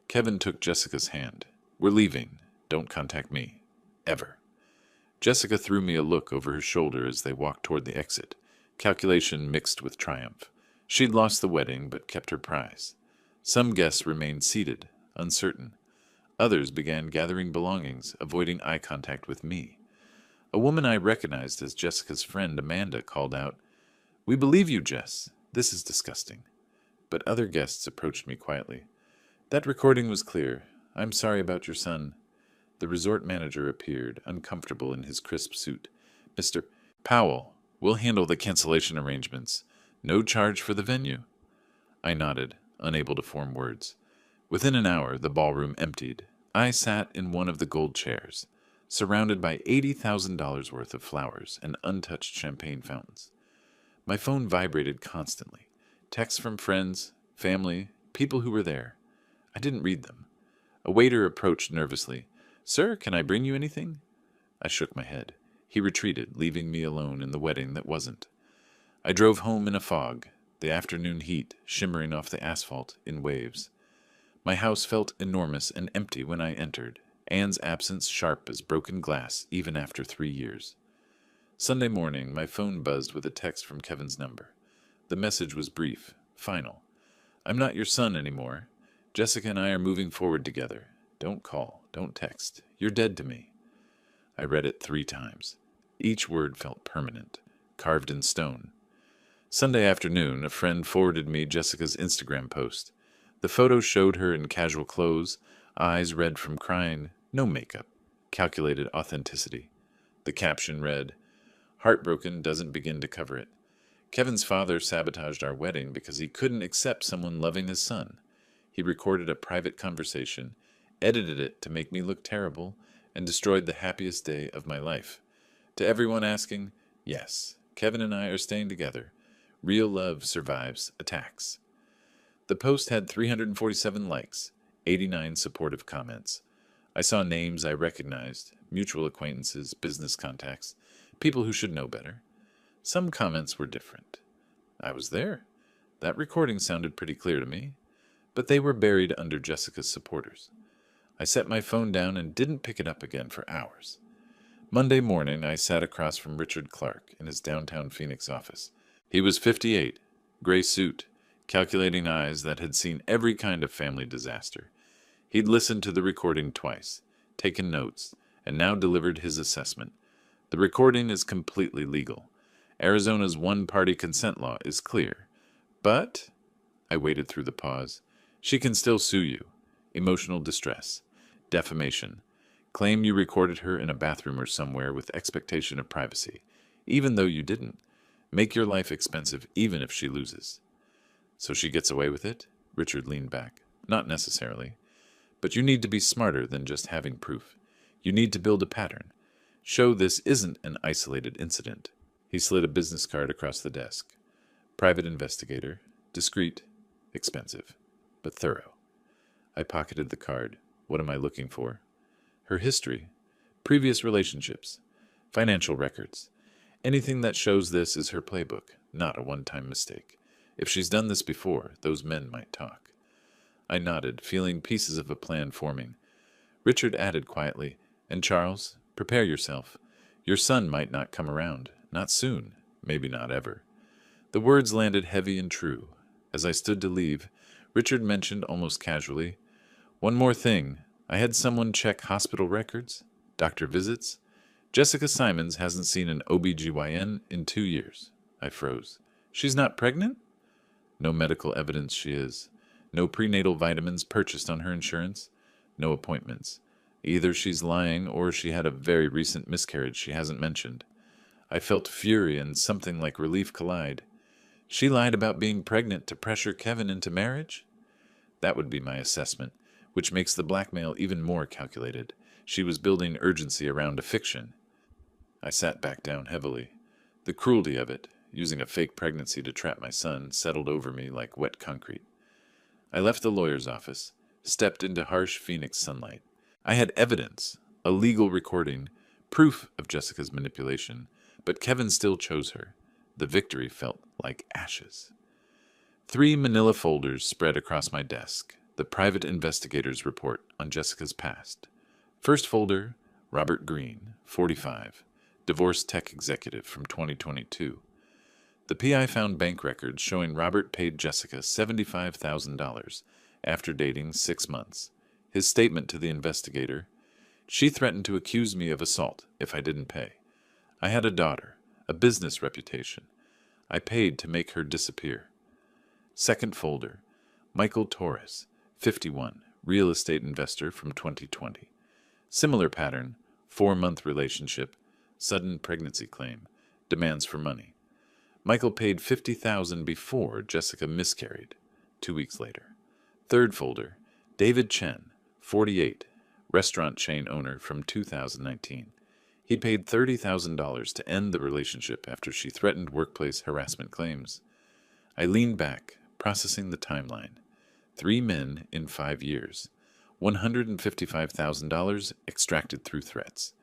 Speaker 1: Kevin took Jessica's hand. We're leaving. Don't contact me. Ever. Jessica threw me a look over her shoulder as they walked toward the exit, calculation mixed with triumph. She'd lost the wedding, but kept her prize. Some guests remained seated, uncertain. Others began gathering belongings, avoiding eye contact with me. A woman I recognized as Jessica's friend Amanda called out, "We believe you, Jess. This is disgusting." But other guests approached me quietly. "That recording was clear. I'm sorry about your son." The resort manager appeared, uncomfortable in his crisp suit. "Mr. Powell, we'll handle the cancellation arrangements. No charge for the venue." I nodded, unable to form words. Within an hour, the ballroom emptied. I sat in one of the gold chairs, surrounded by $80,000 worth of flowers and untouched champagne fountains. My phone vibrated constantly. Texts from friends, family, people who were there. I didn't read them. A waiter approached nervously. "Sir, can I bring you anything?" I shook my head. He retreated, leaving me alone in the wedding that wasn't. I drove home in a fog, the afternoon heat shimmering off the asphalt in waves. My house felt enormous and empty when I entered, Anne's absence sharp as broken glass even after 3 years. Sunday morning, my phone buzzed with a text from Kevin's number. The message was brief, final. "I'm not your son anymore. Jessica and I are moving forward together. Don't call, don't text. You're dead to me." I read it 3 times. Each word felt permanent, carved in stone. Sunday afternoon, a friend forwarded me Jessica's Instagram post. The photo showed her in casual clothes, eyes red from crying, no makeup, calculated authenticity. The caption read, "Heartbroken doesn't begin to cover it. Kevin's father sabotaged our wedding because he couldn't accept someone loving his son. He recorded a private conversation, edited it to make me look terrible, and destroyed the happiest day of my life. To everyone asking, yes, Kevin and I are staying together. Real love survives attacks." The post had 347 likes, 89 supportive comments. I saw names I recognized, mutual acquaintances, business contacts, people who should know better. Some comments were different. I was there. That recording sounded pretty clear to me. But they were buried under Jessica's supporters. I set my phone down and didn't pick it up again for hours. Monday morning, I sat across from Richard Clark in his downtown Phoenix office. He was 58, gray suit, calculating eyes that had seen every kind of family disaster. He'd listened to the recording twice, taken notes, and now delivered his assessment. The recording is completely legal. Arizona's one-party consent law is clear. But, I waited through the pause, she can still sue you. Emotional distress, defamation, claim you recorded her in a bathroom or somewhere with expectation of privacy, even though you didn't. Make your life expensive even if she loses. So she gets away with it? Richard leaned back. Not necessarily. But you need to be smarter than just having proof. You need to build a pattern. Show this isn't an isolated incident. He slid a business card across the desk. Private investigator. Discreet. Expensive. But thorough. I pocketed the card. What am I looking for? Her history. Previous relationships. Financial records. Anything that shows this is her playbook, not a one-time mistake. If she's done this before, those men might talk. I nodded, feeling pieces of a plan forming. Richard added quietly, "And Charles, prepare yourself. Your son might not come around. Not soon. Maybe not ever." The words landed heavy and true. As I stood to leave, Richard mentioned almost casually, "One more thing. I had someone check hospital records, doctor visits. Jessica Simons hasn't seen an OB/GYN in 2 years." I froze. "She's not pregnant?" "No medical evidence she is. No prenatal vitamins purchased on her insurance. No appointments. Either she's lying or she had a very recent miscarriage she hasn't mentioned." I felt fury and something like relief collide. She lied about being pregnant to pressure Kevin into marriage? That would be my assessment, which makes the blackmail even more calculated. She was building urgency around a fiction. I sat back down heavily. The cruelty of it, using a fake pregnancy to trap my son, settled over me like wet concrete. I left the lawyer's office, stepped into harsh Phoenix sunlight. I had evidence, a legal recording, proof of Jessica's manipulation, but Kevin still chose her. The victory felt like ashes. 3 manila folders spread across my desk, the private investigator's report on Jessica's past. First folder, Robert Green, 45, divorce tech executive from 2022. The PI found bank records showing Robert paid Jessica $75,000 after dating 6 months. His statement to the investigator: "She threatened to accuse me of assault if I didn't pay. I had a daughter, a business reputation. I paid to make her disappear." Second folder, Michael Torres, 51, real estate investor from 2020. Similar pattern, 4-month relationship, sudden pregnancy claim, demands for money. Michael paid $50,000 before Jessica miscarried, 2 weeks later. Third folder, David Chen, 48, restaurant chain owner from 2019. He paid $30,000 to end the relationship after she threatened workplace harassment claims. I leaned back, processing the timeline. 3 men in 5 years. $155,000 extracted through threats.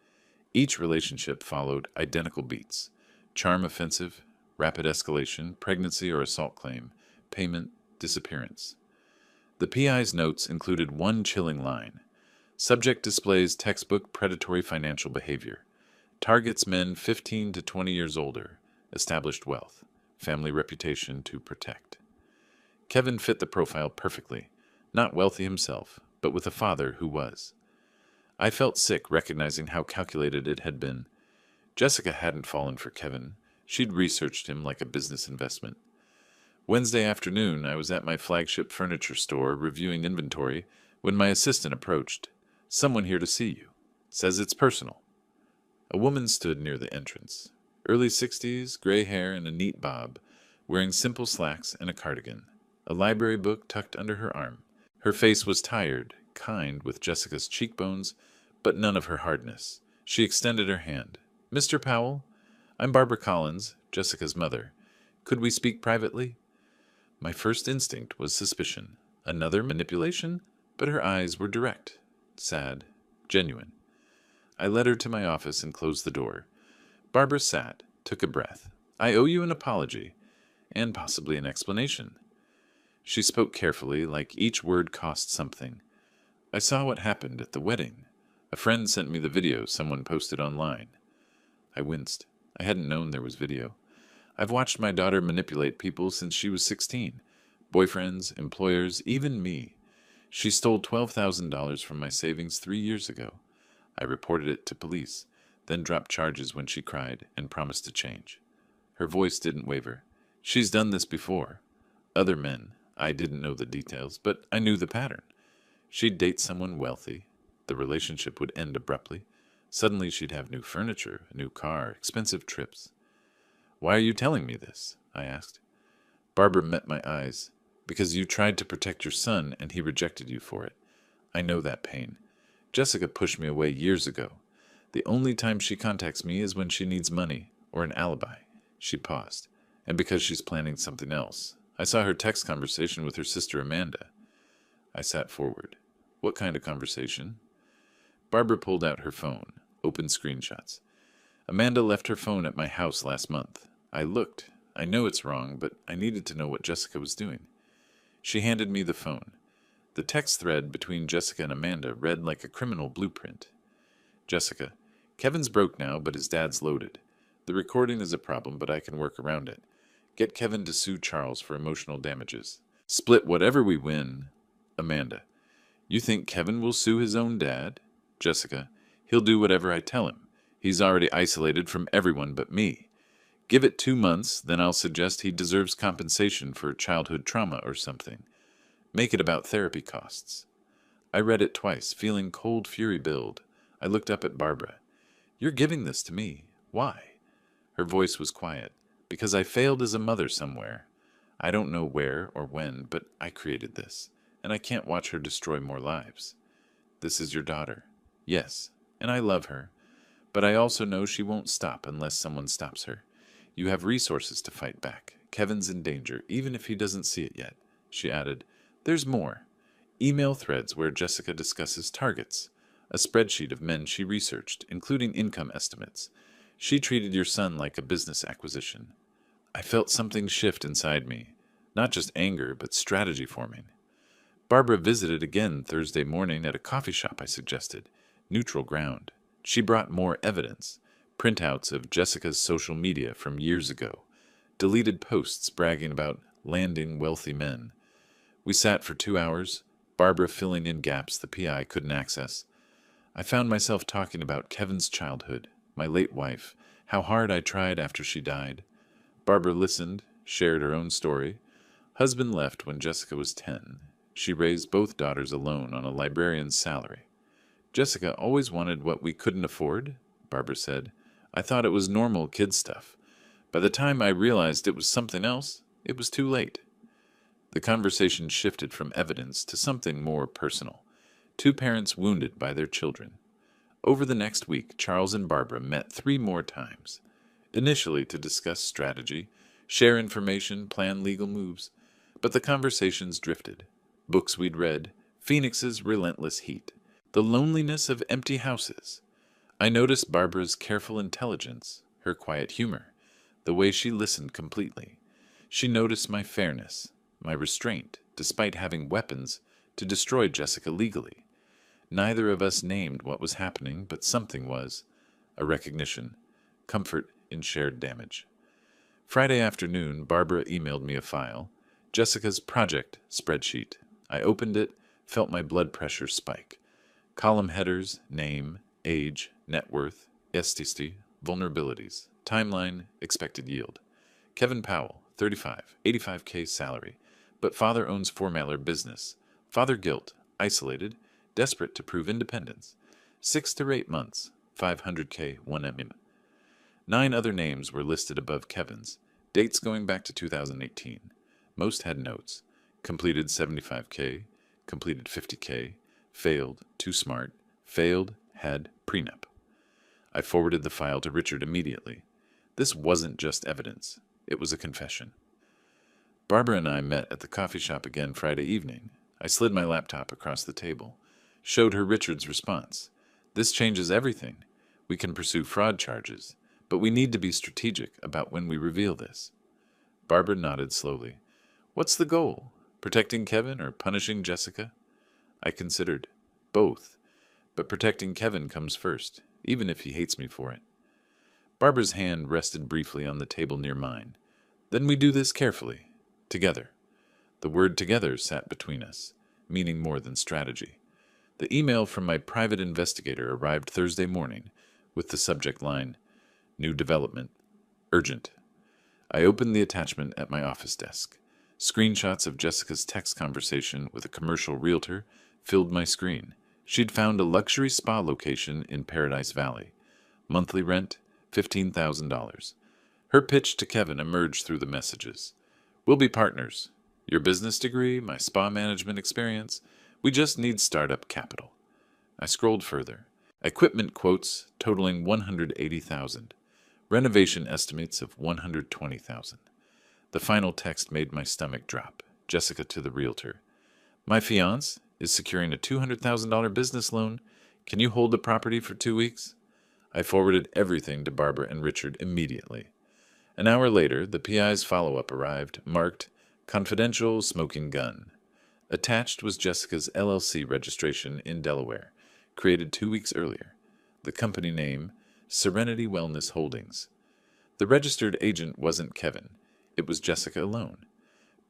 Speaker 1: Each relationship followed identical beats: charm offensive, rapid escalation, pregnancy or assault claim, payment, disappearance. The PI's notes included one chilling line: subject displays textbook predatory financial behavior. Targets men 15 to 20 years older, established wealth, family reputation to protect. Kevin fit the profile perfectly, not wealthy himself, but with a father who was. I felt sick recognizing how calculated it had been. Jessica hadn't fallen for Kevin. She'd researched him like a business investment. Wednesday afternoon, I was at my flagship furniture store reviewing inventory when my assistant approached. "Someone here to see you. Says it's personal." A woman stood near the entrance. Early 60s, gray hair and a neat bob, wearing simple slacks and a cardigan, a library book tucked under her arm. Her face was tired, kind with Jessica's cheekbones, but none of her hardness. She extended her hand. "Mr. Powell, I'm Barbara Collins, Jessica's mother. Could we speak privately?" My first instinct was suspicion. Another manipulation? But her eyes were direct, sad, genuine. I led her to my office and closed the door. Barbara sat, took a breath. "I owe you an apology, and possibly an explanation." She spoke carefully, like each word cost something. "I saw what happened at the wedding. A friend sent me the video someone posted online." I winced. I hadn't known there was video. I've watched my daughter manipulate people since she was 16. Boyfriends, employers, even me. She stole $12,000 from my savings 3 years ago. I reported it to police, then dropped charges when she cried and promised to change. Her voice didn't waver. "She's done this before. Other men. I didn't know the details, but I knew the pattern. She'd date someone wealthy. The relationship would end abruptly. Suddenly she'd have new furniture, a new car, expensive trips." "Why are you telling me this?" I asked. Barbara met my eyes. "Because you tried to protect your son and he rejected you for it. I know that pain. Jessica pushed me away years ago. The only time she contacts me is when she needs money or an alibi." She paused. "And because she's planning something else. I saw her text conversation with her sister Amanda." I sat forward. "What kind of conversation?" Barbara pulled out her phone, opened screenshots. "Amanda left her phone at my house last month. I looked. I know it's wrong, but I needed to know what Jessica was doing." She handed me the phone. The text thread between Jessica and Amanda read like a criminal blueprint. "Jessica, Kevin's broke now, but his dad's loaded. The recording is a problem, but I can work around it. Get Kevin to sue Charles for emotional damages. Split whatever we win." Amanda: "You think Kevin will sue his own dad?" Jessica: "He'll do whatever I tell him. He's already isolated from everyone but me. Give it 2 months, then I'll suggest he deserves compensation for childhood trauma or something. Make it about therapy costs." I read it twice, feeling cold fury build. I looked up at Barbara. "You're giving this to me. Why?" Her voice was quiet. "Because I failed as a mother somewhere. I don't know where or when, but I created this. and I can't watch her destroy more lives. This is your daughter. Yes, and I love her, but I also know she won't stop unless someone stops her. You have resources to fight back. Kevin's in danger, even if he doesn't see it yet. She added, there's more. Email threads where Jessica discusses targets. A spreadsheet of men she researched, including income estimates. She treated your son like a business acquisition. I felt something shift inside me. Not just anger, but strategy forming. Barbara visited again Thursday morning at a coffee shop I suggested. Neutral ground. She brought more evidence. Printouts of Jessica's social media from years ago. Deleted posts bragging about landing wealthy men. We sat for 2 hours, Barbara filling in gaps the PI couldn't access. I found myself talking about Kevin's childhood, my late wife, how hard I tried after she died. Barbara listened, shared her own story. Husband left when Jessica was 10. She raised both daughters alone on a librarian's salary. Jessica always wanted what we couldn't afford, Barbara said. I thought it was normal kid stuff. By the time I realized it was something else, it was too late. The conversation shifted from evidence to something more personal. 2 parents wounded by their children. Over the next week, Charles and Barbara met 3 more times. Initially to discuss strategy, share information, plan legal moves. But the conversations drifted. Books we'd read, Phoenix's relentless heat, the loneliness of empty houses. I noticed Barbara's careful intelligence, her quiet humor, the way she listened completely. She noticed my fairness, my restraint, despite having weapons to destroy Jessica legally. Neither of us named what was happening, but something was. A recognition. Comfort in shared damage. Friday afternoon, Barbara emailed me a file. Jessica's project spreadsheet. I opened it, felt my blood pressure spike. Column headers, name, age, net worth, STC, vulnerabilities, timeline, expected yield. Kevin Powell, 35, 85K salary, but father owns four-mailer business. Father guilt, isolated, desperate to prove independence. 6 to 8 months, 500K, 1 mm. 9 other names were listed above Kevin's, dates going back to 2018. Most had notes. Completed 75K, completed 50K, failed, too smart, failed, had prenup. I forwarded the file to Richard immediately. This wasn't just evidence. It was a confession. Barbara and I met at the coffee shop again Friday evening. I slid my laptop across the table, showed her Richard's response. This changes everything. We can pursue fraud charges, but we need to be strategic about when we reveal this. Barbara nodded slowly. What's the goal? Protecting Kevin or punishing Jessica? I considered. Both. But protecting Kevin comes first, even if he hates me for it. Barbara's hand rested briefly on the table near mine. Then we do this carefully. Together. The word together sat between us, meaning more than strategy. The email from my private investigator arrived Thursday morning with the subject line, New Development, Urgent. I opened the attachment at my office desk. Screenshots of Jessica's text conversation with a commercial realtor filled my screen. She'd found a luxury spa location in Paradise Valley. Monthly rent, $15,000. Her pitch to Kevin emerged through the messages. We'll be partners. Your business degree, my spa management experience. We just need startup capital. I scrolled further. Equipment quotes totaling $180,000. Renovation estimates of $120,000. The final text made my stomach drop. Jessica to the realtor. My fiancé is securing a $200,000 business loan. Can you hold the property for 2 weeks? I forwarded everything to Barbara and Richard immediately. An hour later, the PI's follow-up arrived, marked Confidential Smoking Gun. Attached was Jessica's LLC registration in Delaware, created 2 weeks earlier. The company name, Serenity Wellness Holdings. The registered agent wasn't Kevin. It was Jessica alone.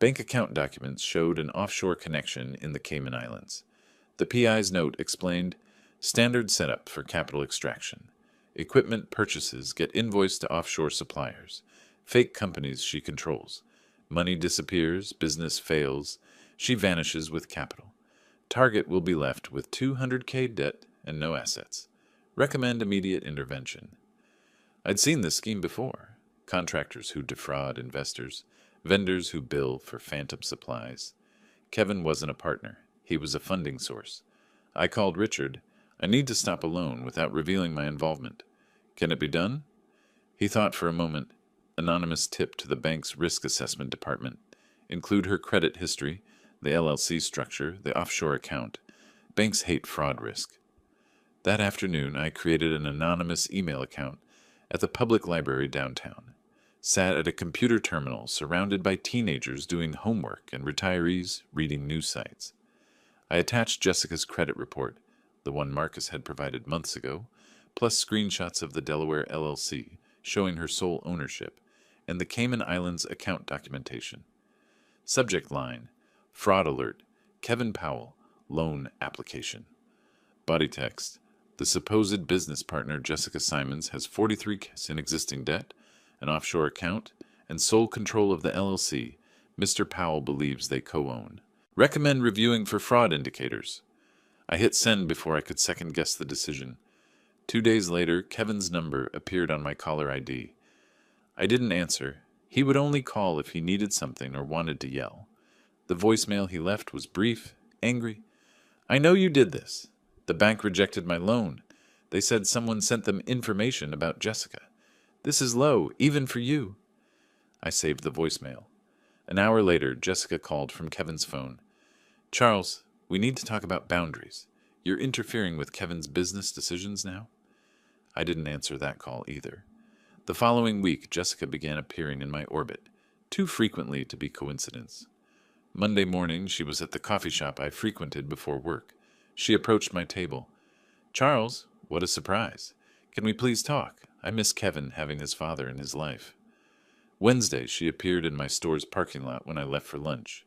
Speaker 1: Bank account documents showed an offshore connection in the Cayman Islands. The PI's note explained, standard setup for capital extraction. Equipment purchases get invoiced to offshore suppliers. Fake companies she controls. Money disappears, business fails. She vanishes with capital. Target will be left with $200K debt and no assets. Recommend immediate intervention. I'd seen this scheme before. Contractors who defraud investors. Vendors who bill for phantom supplies. Kevin wasn't a partner. He was a funding source. I called Richard. I need to stop a loan without revealing my involvement. Can it be done? He thought for a moment. Anonymous tip to the bank's risk assessment department. Include her credit history, the LLC structure, the offshore account. Banks hate fraud risk. That afternoon, I created an anonymous email account at the public library downtown. Sat at a computer terminal surrounded by teenagers doing homework and retirees reading news sites. I attached Jessica's credit report, the one Marcus had provided months ago, plus screenshots of the Delaware LLC showing her sole ownership, and the Cayman Islands account documentation. Subject line, Fraud Alert, Kevin Powell, Loan Application. Body text, the supposed business partner Jessica Simons has 43 in existing debt, an offshore account, and sole control of the LLC Mr. Powell believes they co-own. Recommend reviewing for fraud indicators. I hit send before I could second-guess the decision. 2 days later, Kevin's number appeared on my caller ID. I didn't answer. He would only call if he needed something or wanted to yell. The voicemail he left was brief, angry. I know you did this. The bank rejected my loan. They said someone sent them information about Jessica. This is low, even for you. I saved the voicemail. An hour later, Jessica called from Kevin's phone. Charles, we need to talk about boundaries. You're interfering with Kevin's business decisions now? I didn't answer that call either. The following week, Jessica began appearing in my orbit, too frequently to be coincidence. Monday morning, she was at the coffee shop I frequented before work. She approached my table. Charles, what a surprise. Can we please talk? I miss Kevin having his father in his life. Wednesday, she appeared in my store's parking lot when I left for lunch.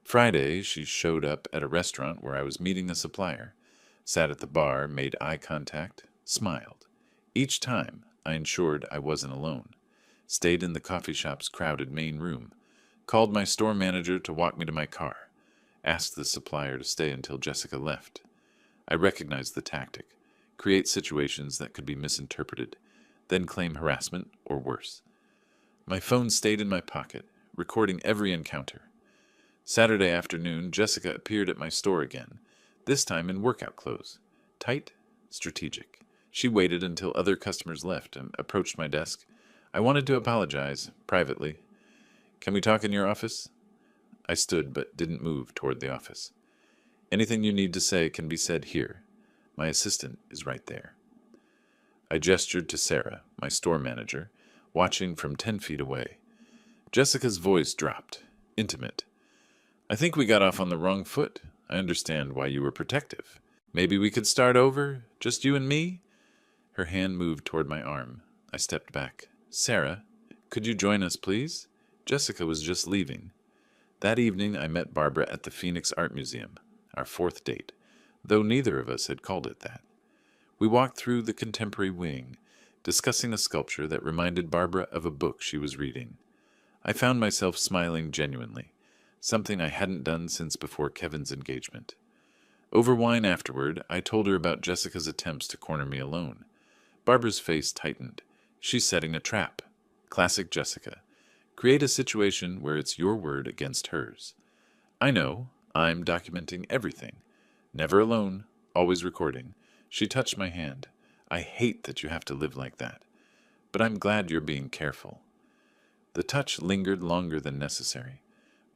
Speaker 1: Friday, she showed up at a restaurant where I was meeting a supplier, sat at the bar, made eye contact, smiled. Each time, I ensured I wasn't alone. Stayed in the coffee shop's crowded main room. Called my store manager to walk me to my car. Asked the supplier to stay until Jessica left. I recognized the tactic. Create situations that could be misinterpreted, then claim harassment or worse. My phone stayed in my pocket, recording every encounter. Saturday afternoon, Jessica appeared at my store again, this time in workout clothes. Tight, strategic. She waited until other customers left and approached my desk. I wanted to apologize, privately. Can we talk in your office? I stood but didn't move toward the office. Anything you need to say can be said here. My assistant is right there. I gestured to Sarah, my store manager, watching from 10 feet away. Jessica's voice dropped, intimate. I think we got off on the wrong foot. I understand why you were protective. Maybe we could start over, just you and me? Her hand moved toward my arm. I stepped back. Sarah, could you join us, please? Jessica was just leaving. That evening, I met Barbara at the Phoenix Art Museum, our fourth date, though neither of us had called it that. We walked through the contemporary wing, discussing a sculpture that reminded Barbara of a book she was reading. I found myself smiling genuinely, something I hadn't done since before Kevin's engagement. Over wine afterward, I told her about Jessica's attempts to corner me alone. Barbara's face tightened. She's setting a trap. Classic Jessica. Create a situation where it's your word against hers. I know. I'm documenting everything. Never alone. Always recording. She touched my hand. I hate that you have to live like that. But I'm glad you're being careful. The touch lingered longer than necessary.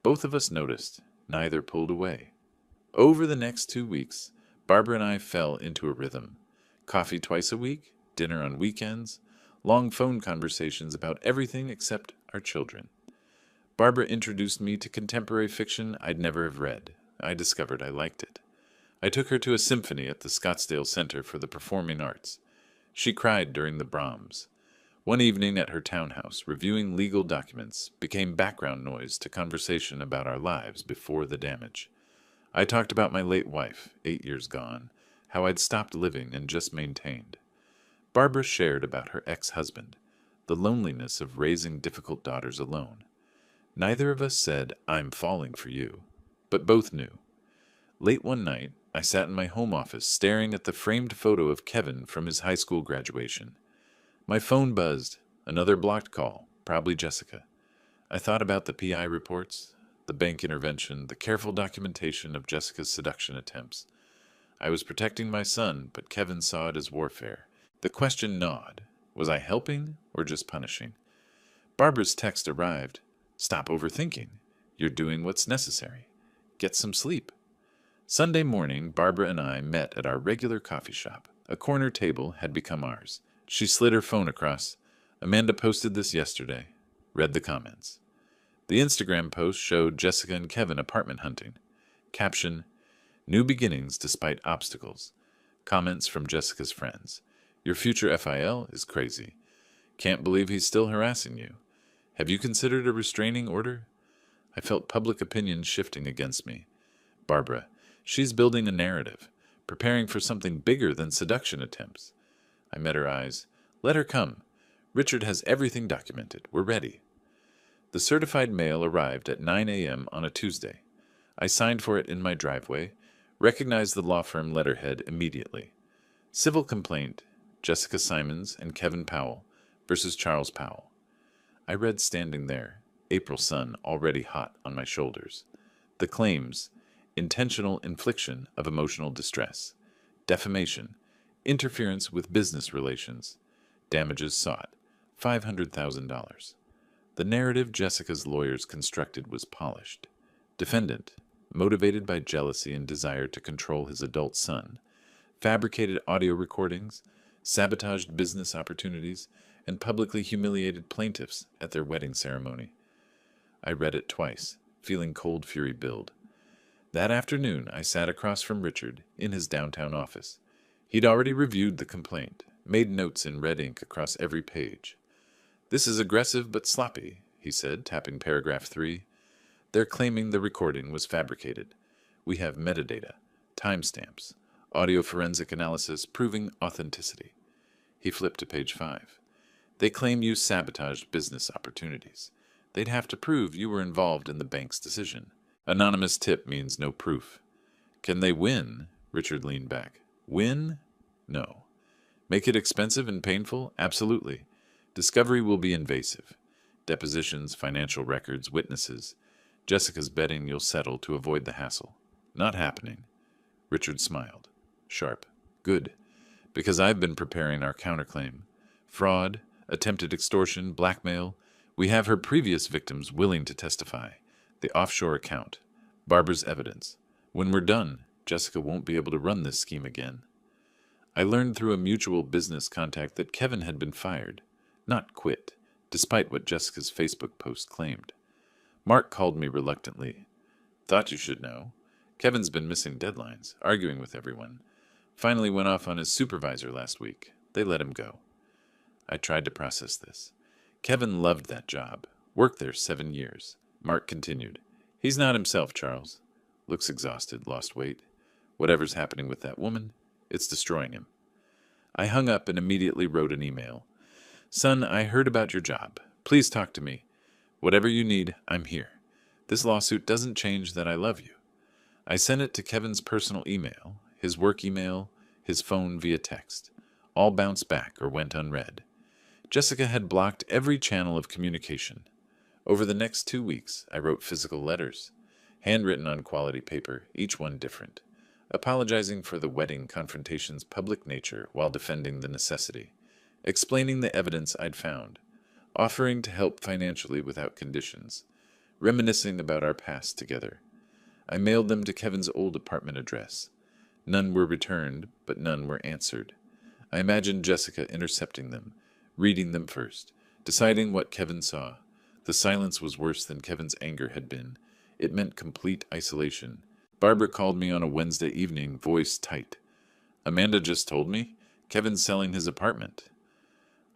Speaker 1: Both of us noticed. Neither pulled away. Over the next 2 weeks, Barbara and I fell into a rhythm. Coffee twice a week, dinner on weekends, long phone conversations about everything except our children. Barbara introduced me to contemporary fiction I'd never have read. I discovered I liked it. I took her to a symphony at the Scottsdale Center for the Performing Arts. She cried during the Brahms. One evening at her townhouse, reviewing legal documents became background noise to conversation about our lives before the damage. I talked about my late wife, 8 years gone, how I'd stopped living and just maintained. Barbara shared about her ex-husband, the loneliness of raising difficult daughters alone. Neither of us said, I'm falling for you, but both knew. Late one night, I sat in my home office staring at the framed photo of Kevin from his high school graduation. My phone buzzed. Another blocked call, probably Jessica. I thought about the PI reports, the bank intervention, the careful documentation of Jessica's seduction attempts. I was protecting my son, but Kevin saw it as warfare. The question gnawed. Was I helping or just punishing? Barbara's text arrived. Stop overthinking. You're doing what's necessary. Get some sleep. Sunday morning, Barbara and I met at our regular coffee shop. A corner table had become ours. She slid her phone across. Amanda posted this yesterday. Read the comments. The Instagram post showed Jessica and Kevin apartment hunting. Caption, New beginnings despite obstacles. Comments from Jessica's friends. Your future FIL is crazy. Can't believe he's still harassing you. Have you considered a restraining order? I felt public opinion shifting against me. Barbara, she's building a narrative, preparing for something bigger than seduction attempts. I met her eyes. Let her come. Richard has everything documented. We're ready. The certified mail arrived at 9 a.m. on a Tuesday. I signed for it in my driveway, recognized the law firm letterhead immediately. Civil complaint, Jessica Simons and Kevin Powell versus Charles Powell. I read standing there, April sun already hot on my shoulders. The claims, intentional infliction of emotional distress, defamation, interference with business relations, damages sought, $500,000. The narrative Jessica's lawyers constructed was polished. Defendant, motivated by jealousy and desire to control his adult son, fabricated audio recordings, sabotaged business opportunities, and publicly humiliated plaintiffs at their wedding ceremony. I read it twice, feeling cold fury build. That afternoon, I sat across from Richard in his downtown office. He'd already reviewed the complaint, made notes in red ink across every page. This is aggressive but sloppy, he said, tapping paragraph 3. They're claiming the recording was fabricated. We have metadata, timestamps, audio forensic analysis proving authenticity. He flipped to page 5. They claim you sabotaged business opportunities. They'd have to prove you were involved in the bank's decision. Anonymous tip means no proof. Can they win? Richard leaned back. Win? No. Make it expensive and painful? Absolutely. Discovery will be invasive. Depositions, financial records, witnesses. Jessica's betting you'll settle to avoid the hassle. Not happening. Richard smiled. Sharp. Good. Because I've been preparing our counterclaim. Fraud, attempted extortion, blackmail. We have her previous victims willing to testify. The offshore account. Barbara's evidence. When we're done, Jessica won't be able to run this scheme again. I learned through a mutual business contact that Kevin had been fired. Not quit, despite what Jessica's Facebook post claimed. Mark called me reluctantly. Thought you should know. Kevin's been missing deadlines, arguing with everyone. Finally went off on his supervisor last week. They let him go. I tried to process this. Kevin loved that job. Worked there 7 years. Mark continued. He's not himself, Charles. Looks exhausted, lost weight. Whatever's happening with that woman, it's destroying him. I hung up and immediately wrote an email. Son, I heard about your job. Please talk to me. Whatever you need, I'm here. This lawsuit doesn't change that I love you. I sent it to Kevin's personal email, his work email, his phone via text. All bounced back or went unread. Jessica had blocked every channel of communication. Over the next 2 weeks, I wrote physical letters, handwritten on quality paper, each one different, apologizing for the wedding confrontation's public nature while defending the necessity, explaining the evidence I'd found, offering to help financially without conditions, reminiscing about our past together. I mailed them to Kevin's old apartment address. None were returned, but none were answered. I imagined Jessica intercepting them, reading them first, deciding what Kevin saw. The silence was worse than Kevin's anger had been. It meant complete isolation. Barbara called me on a Wednesday evening, voice tight. Amanda just told me Kevin's selling his apartment.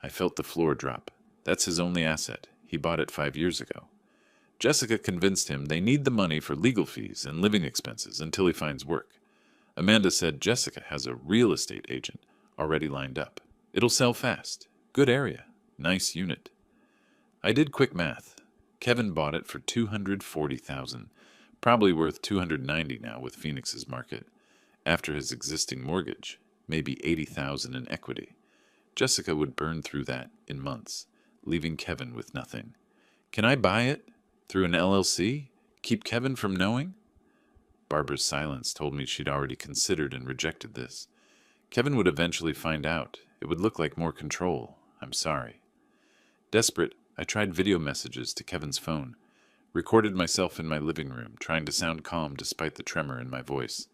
Speaker 1: I felt the floor drop. That's his only asset. He bought it 5 years ago. Jessica convinced him they need the money for legal fees and living expenses until he finds work. Amanda said Jessica has a real estate agent already lined up. It'll sell fast. Good area. Nice unit. I did quick math. Kevin bought it for $240,000, probably worth $290 now with Phoenix's market. After his existing mortgage, maybe $80,000 in equity. Jessica would burn through that in months, leaving Kevin with nothing. Can I buy it? Through an LLC? Keep Kevin from knowing? Barbara's silence told me she'd already considered and rejected this. Kevin would eventually find out. It would look like more control. I'm sorry. Desperate, I tried video messages to Kevin's phone, recorded myself in my living room, trying to sound calm despite the tremor in my voice.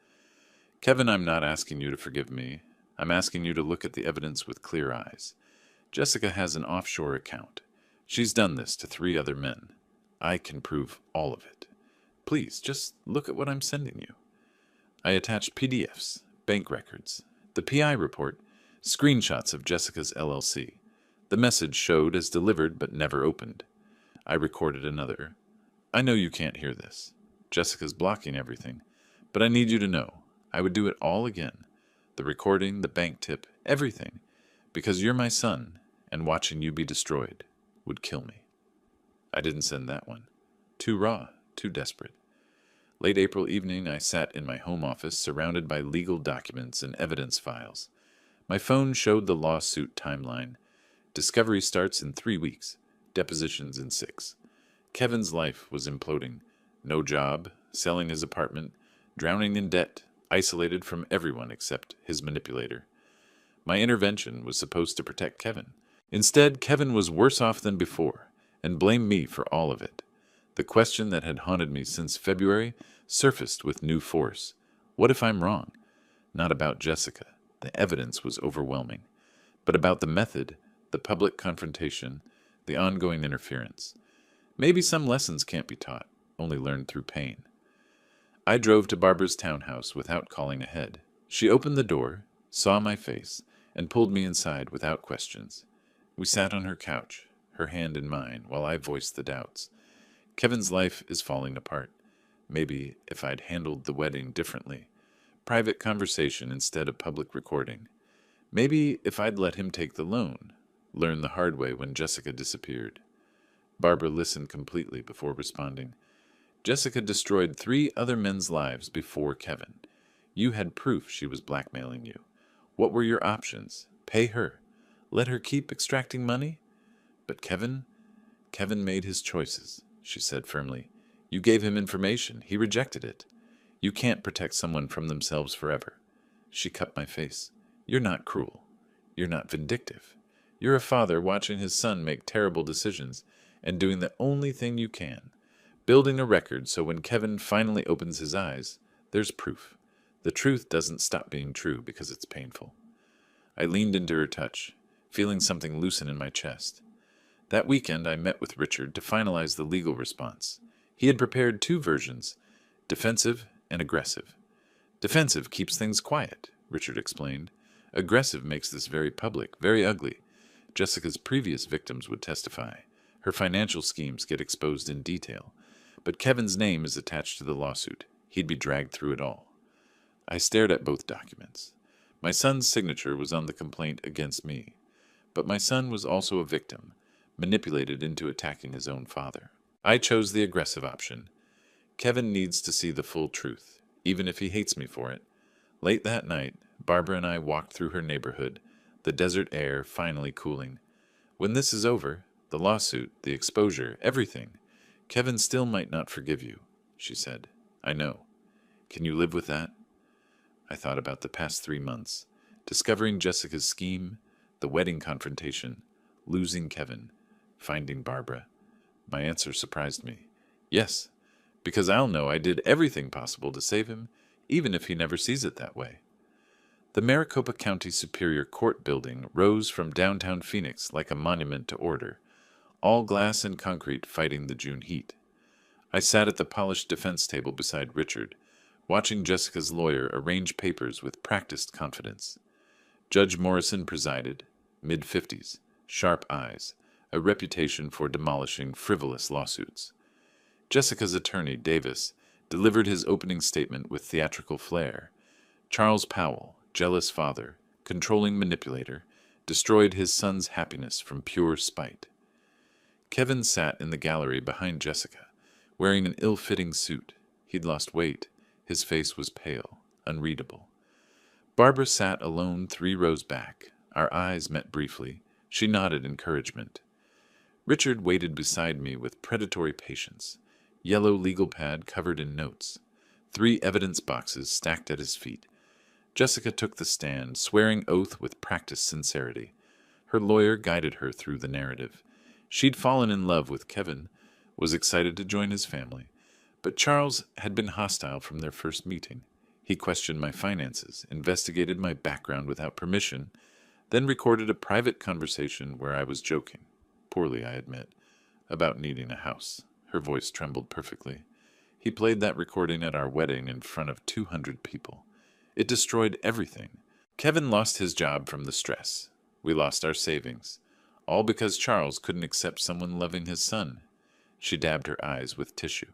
Speaker 1: Kevin, I'm not asking you to forgive me. I'm asking you to look at the evidence with clear eyes. Jessica has an offshore account. She's done this to 3 other men. I can prove all of it. Please, just look at what I'm sending you. I attached PDFs, bank records, the PI report, screenshots of Jessica's LLC. The message showed as delivered but never opened. I recorded another. I know you can't hear this. Jessica's blocking everything. But I need you to know, I would do it all again. The recording, the bank tip, everything. Because you're my son, and watching you be destroyed would kill me. I didn't send that one. Too raw, too desperate. Late April evening, I sat in my home office surrounded by legal documents and evidence files. My phone showed the lawsuit timeline. Discovery starts in 3 weeks, depositions in 6. Kevin's life was imploding. No job, selling his apartment, drowning in debt, isolated from everyone except his manipulator. My intervention was supposed to protect Kevin. Instead, Kevin was worse off than before, and blamed me for all of it. The question that had haunted me since February surfaced with new force. What if I'm wrong? Not about Jessica. The evidence was overwhelming. But about the method, the public confrontation, the ongoing interference. Maybe some lessons can't be taught, only learned through pain. I drove to Barbara's townhouse without calling ahead. She opened the door, saw my face, and pulled me inside without questions. We sat on her couch, her hand in mine, while I voiced the doubts. Kevin's life is falling apart. Maybe if I'd handled the wedding differently. Private conversation instead of public recording. Maybe if I'd let him take the loan. Learn the hard way when Jessica disappeared. Barbara listened completely before responding. Jessica destroyed 3 other men's lives before Kevin. You had proof she was blackmailing you. What were your options? Pay her. Let her keep extracting money? But Kevin made his choices, she said firmly. You gave him information. He rejected it. You can't protect someone from themselves forever. She cut my face. You're not cruel. You're not vindictive. You're a father watching his son make terrible decisions and doing the only thing you can. Building a record so when Kevin finally opens his eyes, there's proof. The truth doesn't stop being true because it's painful. I leaned into her touch, feeling something loosen in my chest. That weekend I met with Richard to finalize the legal response. He had prepared 2 versions, defensive and aggressive. Defensive keeps things quiet, Richard explained. Aggressive makes this very public, very ugly. Jessica's previous victims would testify. Her financial schemes get exposed in detail. But Kevin's name is attached to the lawsuit. He'd be dragged through it all. I stared at both documents. My son's signature was on the complaint against me. But my son was also a victim, manipulated into attacking his own father. I chose the aggressive option. Kevin needs to see the full truth, even if he hates me for it. Late that night, Barbara and I walked through her neighborhood, the desert air finally cooling. When this is over, the lawsuit, the exposure, everything, Kevin still might not forgive you, she said. I know. Can you live with that? I thought about the past 3 months, discovering Jessica's scheme, the wedding confrontation, losing Kevin, finding Barbara. My answer surprised me. Yes, because I'll know I did everything possible to save him, even if he never sees it that way. The Maricopa County Superior Court building rose from downtown Phoenix like a monument to order, all glass and concrete fighting the June heat. I sat at the polished defense table beside Richard, watching Jessica's lawyer arrange papers with practiced confidence. Judge Morrison presided, mid-50s, sharp eyes, a reputation for demolishing frivolous lawsuits. Jessica's attorney, Davis, delivered his opening statement with theatrical flair. Charles Powell, jealous father, controlling manipulator, destroyed his son's happiness from pure spite. Kevin sat in the gallery behind Jessica, wearing an ill-fitting suit. He'd lost weight. His face was pale, unreadable. Barbara sat alone 3 rows back. Our eyes met briefly. She nodded encouragement. Richard waited beside me with predatory patience. yellow legal pad covered in notes, 3 evidence boxes stacked at his feet. Jessica took the stand, swearing oath with practiced sincerity. Her lawyer guided her through the narrative. She'd fallen in love with Kevin, was excited to join his family, but Charles had been hostile from their first meeting. He questioned my finances, investigated my background without permission, then recorded a private conversation where I was joking, poorly I admit, about needing a house. Her voice trembled perfectly. He played that recording at our wedding in front of 200 people. It destroyed everything. Kevin lost his job from the stress. We lost our savings. All because Charles couldn't accept someone loving his son. She dabbed her eyes with tissue.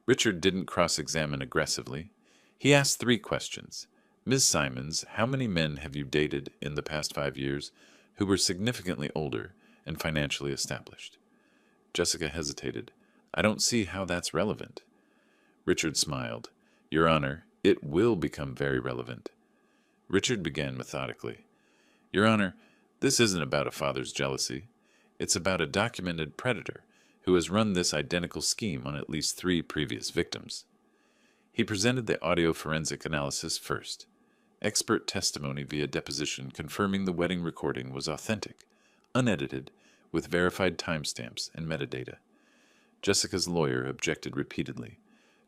Speaker 1: Richard didn't cross-examine aggressively. He asked 3 questions. Ms. Simons, how many men have you dated in the past 5 years who were significantly older and financially established? Jessica hesitated. I don't see how that's relevant. Richard smiled. Your Honor, it will become very relevant. Richard began methodically. Your Honor, this isn't about a father's jealousy. It's about a documented predator who has run this identical scheme on at least 3 previous victims. He presented the audio forensic analysis first. Expert testimony via deposition confirming the wedding recording was authentic, unedited, with verified timestamps and metadata. Jessica's lawyer objected repeatedly.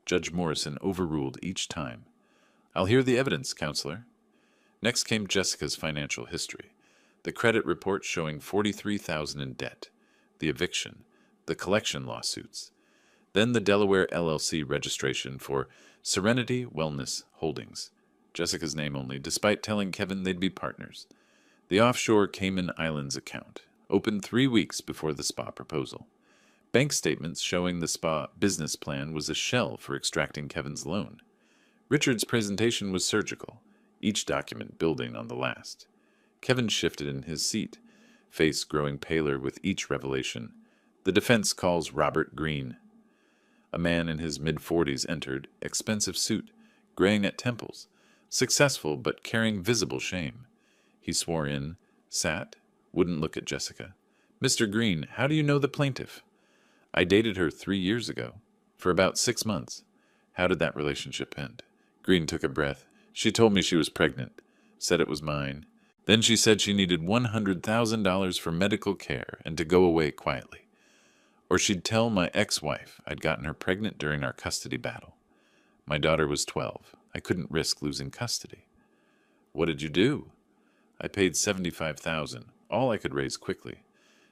Speaker 1: Judge Morrison overruled each time. I'll hear the evidence, counselor. Next came Jessica's financial history. The credit report showing $43,000 in debt, the eviction, the collection lawsuits, then the Delaware LLC registration for Serenity Wellness Holdings, Jessica's name only, despite telling Kevin they'd be partners. The offshore Cayman Islands account, opened 3 weeks before the spa proposal. Bank statements showing the spa business plan was a shell for extracting Kevin's loan. Richard's presentation was surgical, each document building on the last. Kevin shifted in his seat, face growing paler with each revelation. The defense calls Robert Green. A man in his mid-40s entered, expensive suit, graying at temples, successful but carrying visible shame. He swore in, sat, wouldn't look at Jessica. Mr. Green, how do you know the plaintiff? I dated her 3 years ago, for about 6 months. How did that relationship end? Green took a breath. She told me she was pregnant, said it was mine. Then she said she needed $100,000 for medical care and to go away quietly. Or she'd tell my ex-wife I'd gotten her pregnant during our custody battle. My daughter was 12. I couldn't risk losing custody. What did you do? I paid $75,000, all I could raise quickly.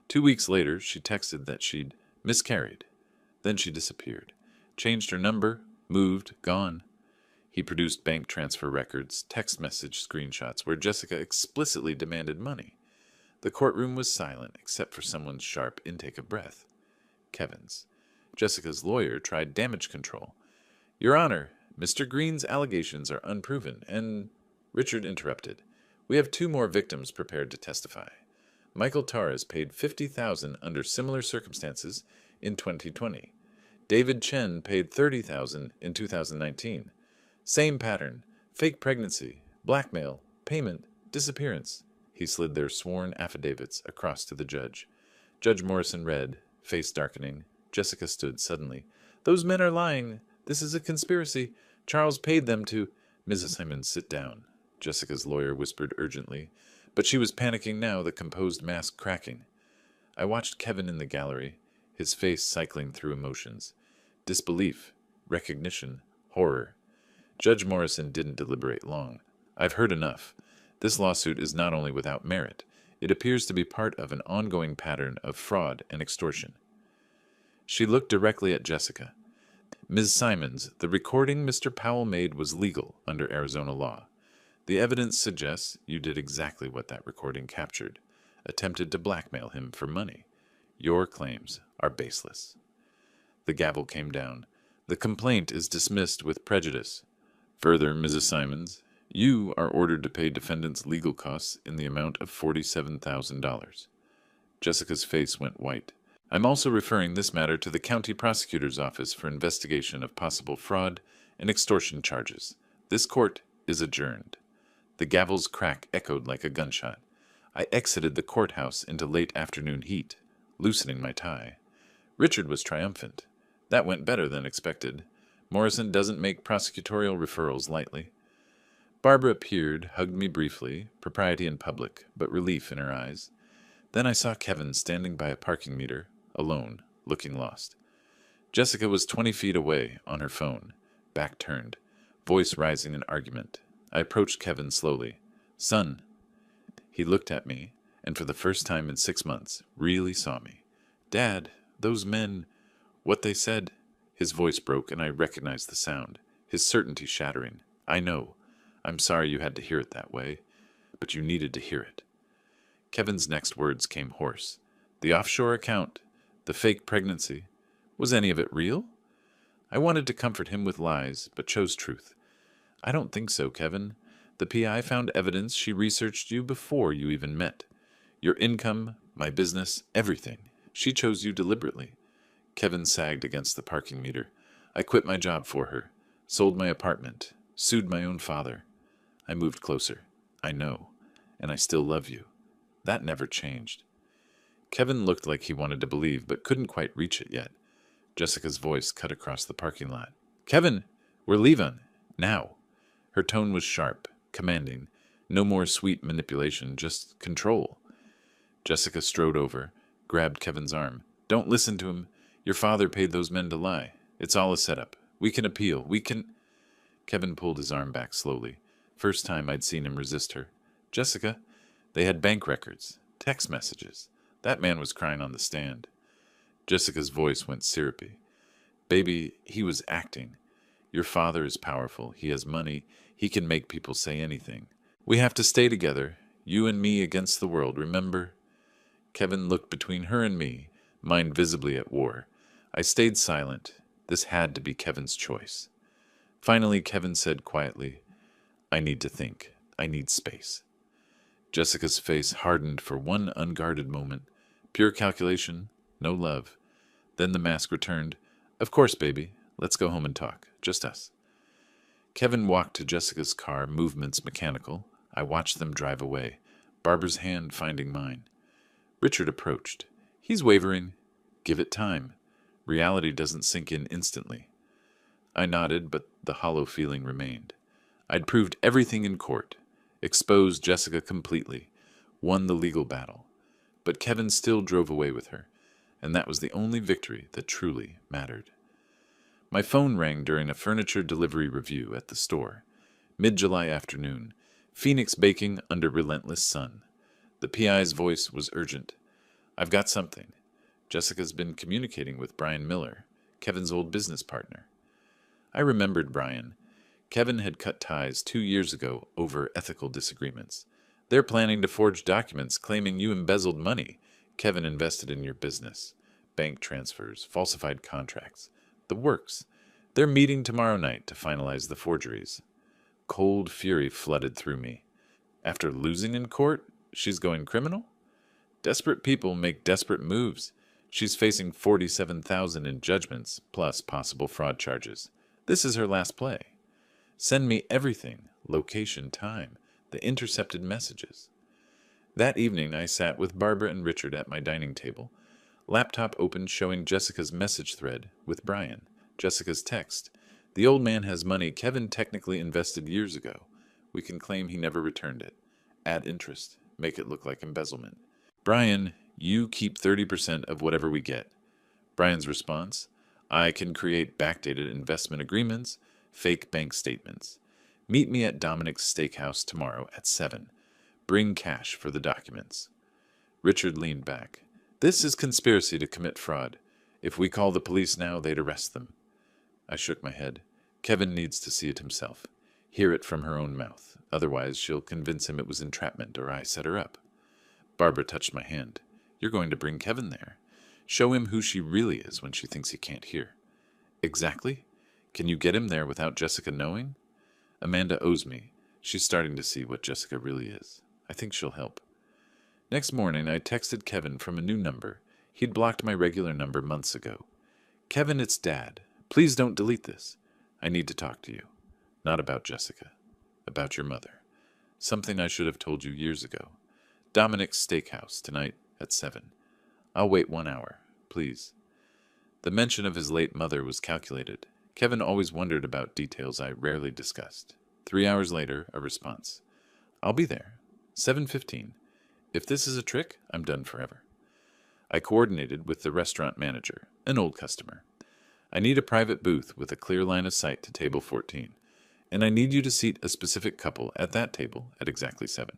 Speaker 1: 2 weeks later, she texted that she'd miscarried. Then she disappeared. Changed her number, moved, gone. He produced bank transfer records, text message screenshots where Jessica explicitly demanded money. The courtroom was silent except for someone's sharp intake of breath. Kevin's. Jessica's lawyer tried damage control. Your Honor, Mr. Green's allegations are unproven, and Richard interrupted. We have 2 more victims prepared to testify. Michael Torres paid $50,000 under similar circumstances in 2020. David Chen paid $30,000 in 2019. Same pattern, fake pregnancy, blackmail, payment, disappearance. He slid their sworn affidavits across to the judge. Judge Morrison read, face darkening. Jessica stood suddenly. Those men are lying. This is a conspiracy. Charles paid them to... Mrs. Simons, sit down, Jessica's lawyer whispered urgently. But she was panicking now, the composed mask cracking. I watched Kevin in the gallery, his face cycling through emotions. Disbelief, recognition, horror. Judge Morrison didn't deliberate long. I've heard enough. This lawsuit is not only without merit, it appears to be part of an ongoing pattern of fraud and extortion. She looked directly at Jessica. Ms. Simons, the recording Mr. Powell made was legal under Arizona law. The evidence suggests you did exactly what that recording captured, attempted to blackmail him for money. Your claims are baseless. The gavel came down. The complaint is dismissed with prejudice. Further, Mrs. Simons, you are ordered to pay defendants' legal costs in the amount of $47,000. Jessica's face went white. I'm also referring this matter to the county prosecutor's office for investigation of possible fraud and extortion charges. This court is adjourned. The gavel's crack echoed like a gunshot. I exited the courthouse into late afternoon heat, loosening my tie. Richard was triumphant. That went better than expected. Morrison doesn't make prosecutorial referrals lightly. Barbara appeared, hugged me briefly, propriety in public, but relief in her eyes. Then I saw Kevin standing by a parking meter, alone, looking lost. Jessica was 20 feet away, on her phone, back turned, voice rising in argument. I approached Kevin slowly. "Son." He looked at me, and for the first time in 6 months, really saw me. "Dad, those men, what they said." His voice broke, and I recognized the sound, his certainty shattering. "I know. I'm sorry you had to hear it that way, but you needed to hear it." Kevin's next words came hoarse. "The offshore account, the fake pregnancy, was any of it real?" I wanted to comfort him with lies, but chose truth. "I don't think so, Kevin. The PI found evidence she researched you before you even met. Your income, my business, everything. She chose you deliberately." Kevin sagged against the parking meter. "I quit my job for her, sold my apartment, sued my own father." I moved closer. "I know, and I still love you. That never changed." Kevin looked like he wanted to believe, but couldn't quite reach it yet. Jessica's voice cut across the parking lot. "Kevin, we're leaving. Now." Her tone was sharp, commanding. No more sweet manipulation, just control. Jessica strode over, grabbed Kevin's arm. "Don't listen to him. Your father paid those men to lie. It's all a setup. We can appeal. We can—" Kevin pulled his arm back slowly. First time I'd seen him resist her. "Jessica, they had bank records, text messages. That man was crying on the stand." Jessica's voice went syrupy. "Baby, he was acting. Your father is powerful. He has money. He can make people say anything. We have to stay together, you and me against the world, remember?" Kevin looked between her and me, mind visibly at war. I stayed silent. This had to be Kevin's choice. Finally, Kevin said quietly, "I need to think. I need space." Jessica's face hardened for one unguarded moment. Pure calculation, no love. Then the mask returned. "Of course, baby. Let's go home and talk. Just us." Kevin walked to Jessica's car, movements mechanical. I watched them drive away, Barbara's hand finding mine. Richard approached. "He's wavering. Give it time. Reality doesn't sink in instantly." I nodded, but the hollow feeling remained. I'd proved everything in court, exposed Jessica completely, won the legal battle. But Kevin still drove away with her, and that was the only victory that truly mattered. My phone rang during a furniture delivery review at the store. Mid-July afternoon, Phoenix baking under relentless sun. The PI's voice was urgent. "I've got something. Jessica's been communicating with Brian Miller, Kevin's old business partner." I remembered Brian. Kevin had cut ties 2 years ago over ethical disagreements. "They're planning to forge documents claiming you embezzled money. Kevin invested in your business. Bank transfers, falsified contracts. The works. They're meeting tomorrow night to finalize the forgeries." Cold fury flooded through me. After losing in court, she's going criminal? Desperate people make desperate moves. She's facing $47,000 in judgments, plus possible fraud charges. This is her last play. Send me everything, location, time, the intercepted messages. That evening I sat with Barbara and Richard at my dining table. Laptop open showing Jessica's message thread with Brian. Jessica's text. "The old man has money Kevin technically invested years ago. We can claim he never returned it. Add interest. Make it look like embezzlement. Brian, you keep 30% of whatever we get." Brian's response: "I can create backdated investment agreements, fake bank statements. Meet me at Dominic's Steakhouse tomorrow at 7. Bring cash for the documents." Richard leaned back. "This is conspiracy to commit fraud. If we call the police now, they'd arrest them." I shook my head. Kevin needs to see it himself. Hear it from her own mouth. Otherwise, she'll convince him it was entrapment or I set her up. Barbara touched my hand. "You're going to bring Kevin there. Show him who she really is when she thinks he can't hear." "Exactly? Can you get him there without Jessica knowing?" "Amanda owes me. She's starting to see what Jessica really is. I think she'll help." Next morning, I texted Kevin from a new number. He'd blocked my regular number months ago. "Kevin, it's Dad. Please don't delete this. I need to talk to you. Not about Jessica. About your mother. Something I should have told you years ago. Dominic's Steakhouse tonight at 7. I'll wait 1 hour, please." The mention of his late mother was calculated. Kevin always wondered about details I rarely discussed. 3 hours later, a response. I'll be there. 7:15. If this is a trick, I'm done forever. I coordinated with the restaurant manager, an old customer. I need a private booth with a clear line of sight to table 14, and I need you to seat a specific couple at that table at exactly 7.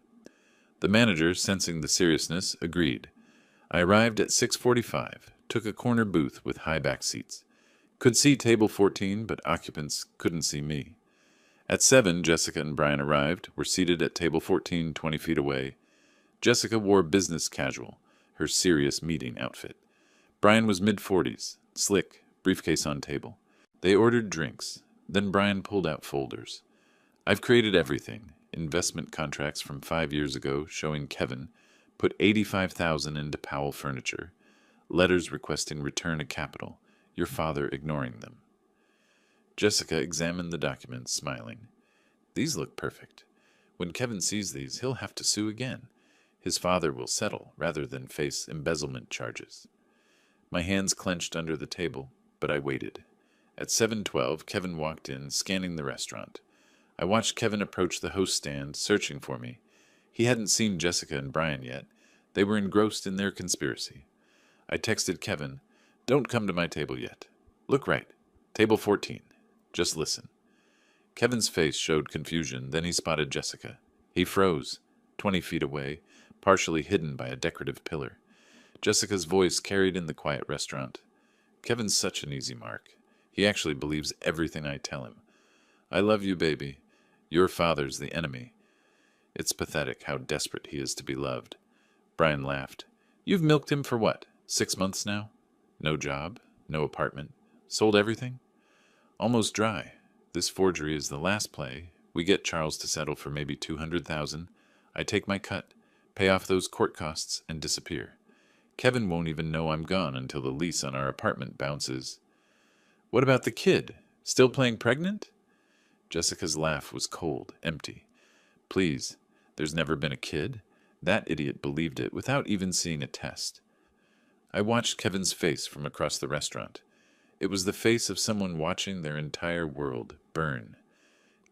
Speaker 1: The manager, sensing the seriousness, agreed. I arrived at 6:45, took a corner booth with high back seats. Could see table 14, but occupants couldn't see me. At 7, Jessica and Brian arrived, were seated at table 14, 20 feet away. Jessica wore business casual, her serious meeting outfit. Brian was mid-40s, slick, briefcase on table. They ordered drinks. Then Brian pulled out folders. I've created everything. Investment contracts from 5 years ago showing Kevin put $85,000 into Powell Furniture. Letters requesting return of capital. Your father ignoring them. Jessica examined the documents, smiling. These look perfect. When Kevin sees these, he'll have to sue again. His father will settle rather than face embezzlement charges. My hands clenched under the table, but I waited. At 7:12, Kevin walked in, scanning the restaurant. I watched Kevin approach the host stand, searching for me. He hadn't seen Jessica and Brian yet. They were engrossed in their conspiracy. I texted Kevin, "Don't come to my table yet. Look right. Table 14. Just listen." Kevin's face showed confusion, then he spotted Jessica. He froze, 20 feet away, partially hidden by a decorative pillar. Jessica's voice carried in the quiet restaurant. Kevin's such an easy mark. He actually believes everything I tell him. I love you, baby. Your father's the enemy. It's pathetic how desperate he is to be loved. Brian laughed. You've milked him for what, 6 months now? No job, no apartment, sold everything? Almost dry. This forgery is the last play. We get Charles to settle for maybe $200,000. I take my cut, pay off those court costs, and disappear. Kevin won't even know I'm gone until the lease on our apartment bounces. What about the kid? Still playing pregnant? Jessica's laugh was cold, empty. Please, there's never been a kid. That idiot believed it without even seeing a test. I watched Kevin's face from across the restaurant. It was the face of someone watching their entire world burn.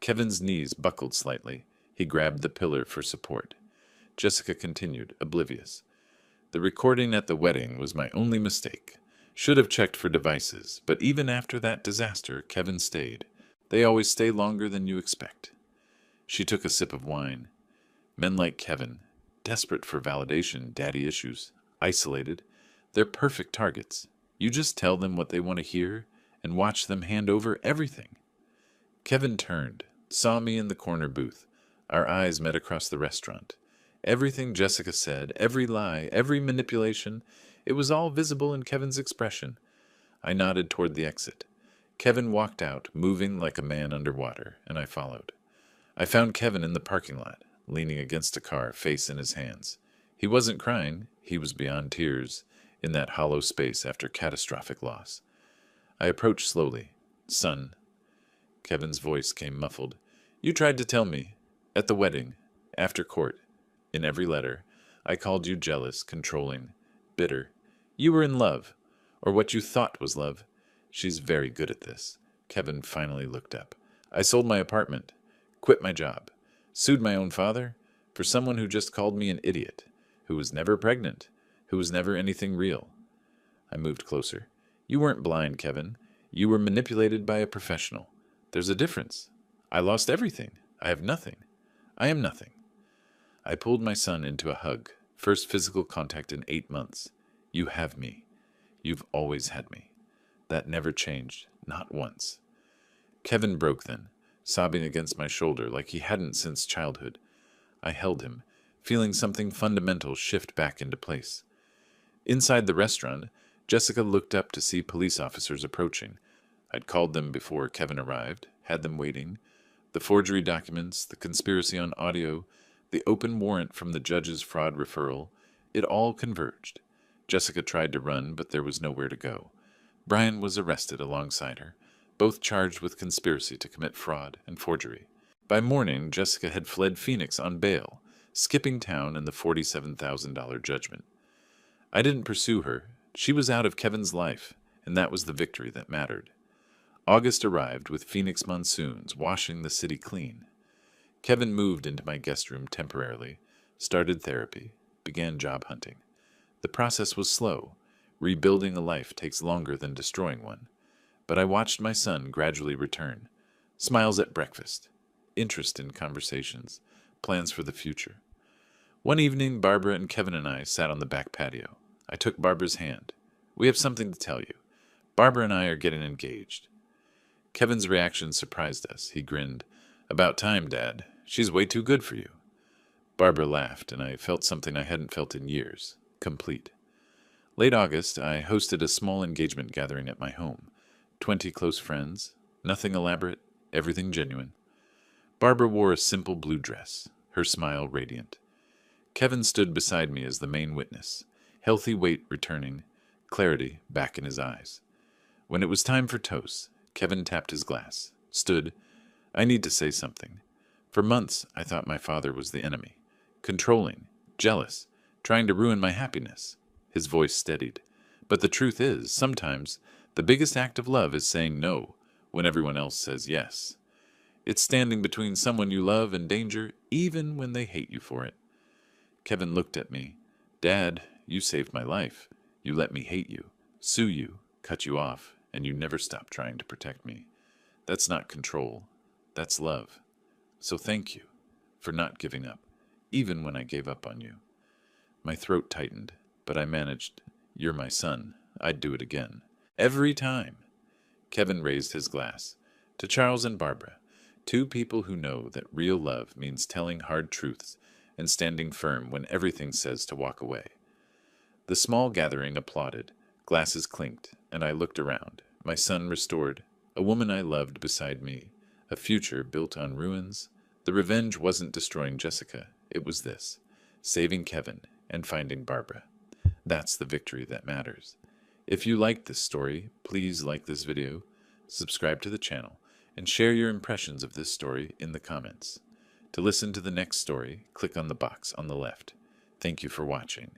Speaker 1: Kevin's knees buckled slightly. He grabbed the pillar for support. Jessica continued, oblivious. The recording at the wedding was my only mistake. Should have checked for devices, but even after that disaster, Kevin stayed. They always stay longer than you expect. She took a sip of wine. Men like Kevin, desperate for validation, daddy issues, isolated, they're perfect targets. You just tell them what they want to hear and watch them hand over everything. Kevin turned, saw me in the corner booth. Our eyes met across the restaurant. Everything Jessica said, every lie, every manipulation, it was all visible in Kevin's expression. I nodded toward the exit. Kevin walked out, moving like a man underwater, and I followed. I found Kevin in the parking lot, leaning against a car, face in his hands. He wasn't crying, he was beyond tears, in that hollow space after catastrophic loss. I approached slowly. Son. Kevin's voice came muffled. You tried to tell me, at the wedding, after court, in every letter, I called you jealous, controlling, bitter. You were in love, or what you thought was love. She's very good at this. Kevin finally looked up. I sold my apartment, quit my job, sued my own father for someone who just called me an idiot, who was never pregnant, who was never anything real. I moved closer. You weren't blind, Kevin. You were manipulated by a professional. There's a difference. I lost everything. I have nothing. I am nothing. I pulled my son into a hug, first physical contact in 8 months. You have me. You've always had me. That never changed, not once. Kevin broke then, sobbing against my shoulder like he hadn't since childhood. I held him, feeling something fundamental shift back into place. Inside the restaurant, Jessica looked up to see police officers approaching. I'd called them before Kevin arrived, had them waiting. The forgery documents, the conspiracy on audio, the open warrant from the judge's fraud referral, it all converged. Jessica tried to run, but there was nowhere to go. Brian was arrested alongside her, both charged with conspiracy to commit fraud and forgery. By morning, Jessica had fled Phoenix on bail, skipping town in the $47,000 judgment. I didn't pursue her. She was out of Kevin's life, and that was the victory that mattered. August arrived with Phoenix monsoons washing the city clean. Kevin moved into my guest room temporarily, started therapy, began job hunting. The process was slow. Rebuilding a life takes longer than destroying one. But I watched my son gradually return. Smiles at breakfast, interest in conversations, plans for the future. One evening, Barbara and Kevin and I sat on the back patio. I took Barbara's hand. "We have something to tell you. Barbara and I are getting engaged." Kevin's reaction surprised us. He grinned. "About time, Dad. She's way too good for you." Barbara laughed, and I felt something I hadn't felt in years. Complete. Late August, I hosted a small engagement gathering at my home. 20 close friends. Nothing elaborate, everything genuine. Barbara wore a simple blue dress, her smile radiant. Kevin stood beside me as the main witness, healthy weight returning, clarity back in his eyes. When it was time for toast, Kevin tapped his glass, stood. "I need to say something. For months, I thought my father was the enemy, controlling, jealous, trying to ruin my happiness." His voice steadied. "But the truth is, sometimes, the biggest act of love is saying no when everyone else says yes. It's standing between someone you love and danger, even when they hate you for it." Kevin looked at me. "Dad, you saved my life. You let me hate you, sue you, cut you off, and you never stopped trying to protect me. That's not control. That's love. So thank you for not giving up, even when I gave up on you." My throat tightened, but I managed. "You're my son. I'd do it again. Every time." Kevin raised his glass. "To Charles and Barbara, two people who know that real love means telling hard truths and standing firm when everything says to walk away." The small gathering applauded, glasses clinked, and I looked around. My son restored, a woman I loved beside me, a future built on ruins. The revenge wasn't destroying Jessica, it was this, saving Kevin and finding Barbara. That's the victory that matters. If you liked this story, please like this video, subscribe to the channel, and share your impressions of this story in the comments. To listen to the next story, click on the box on the left. Thank you for watching.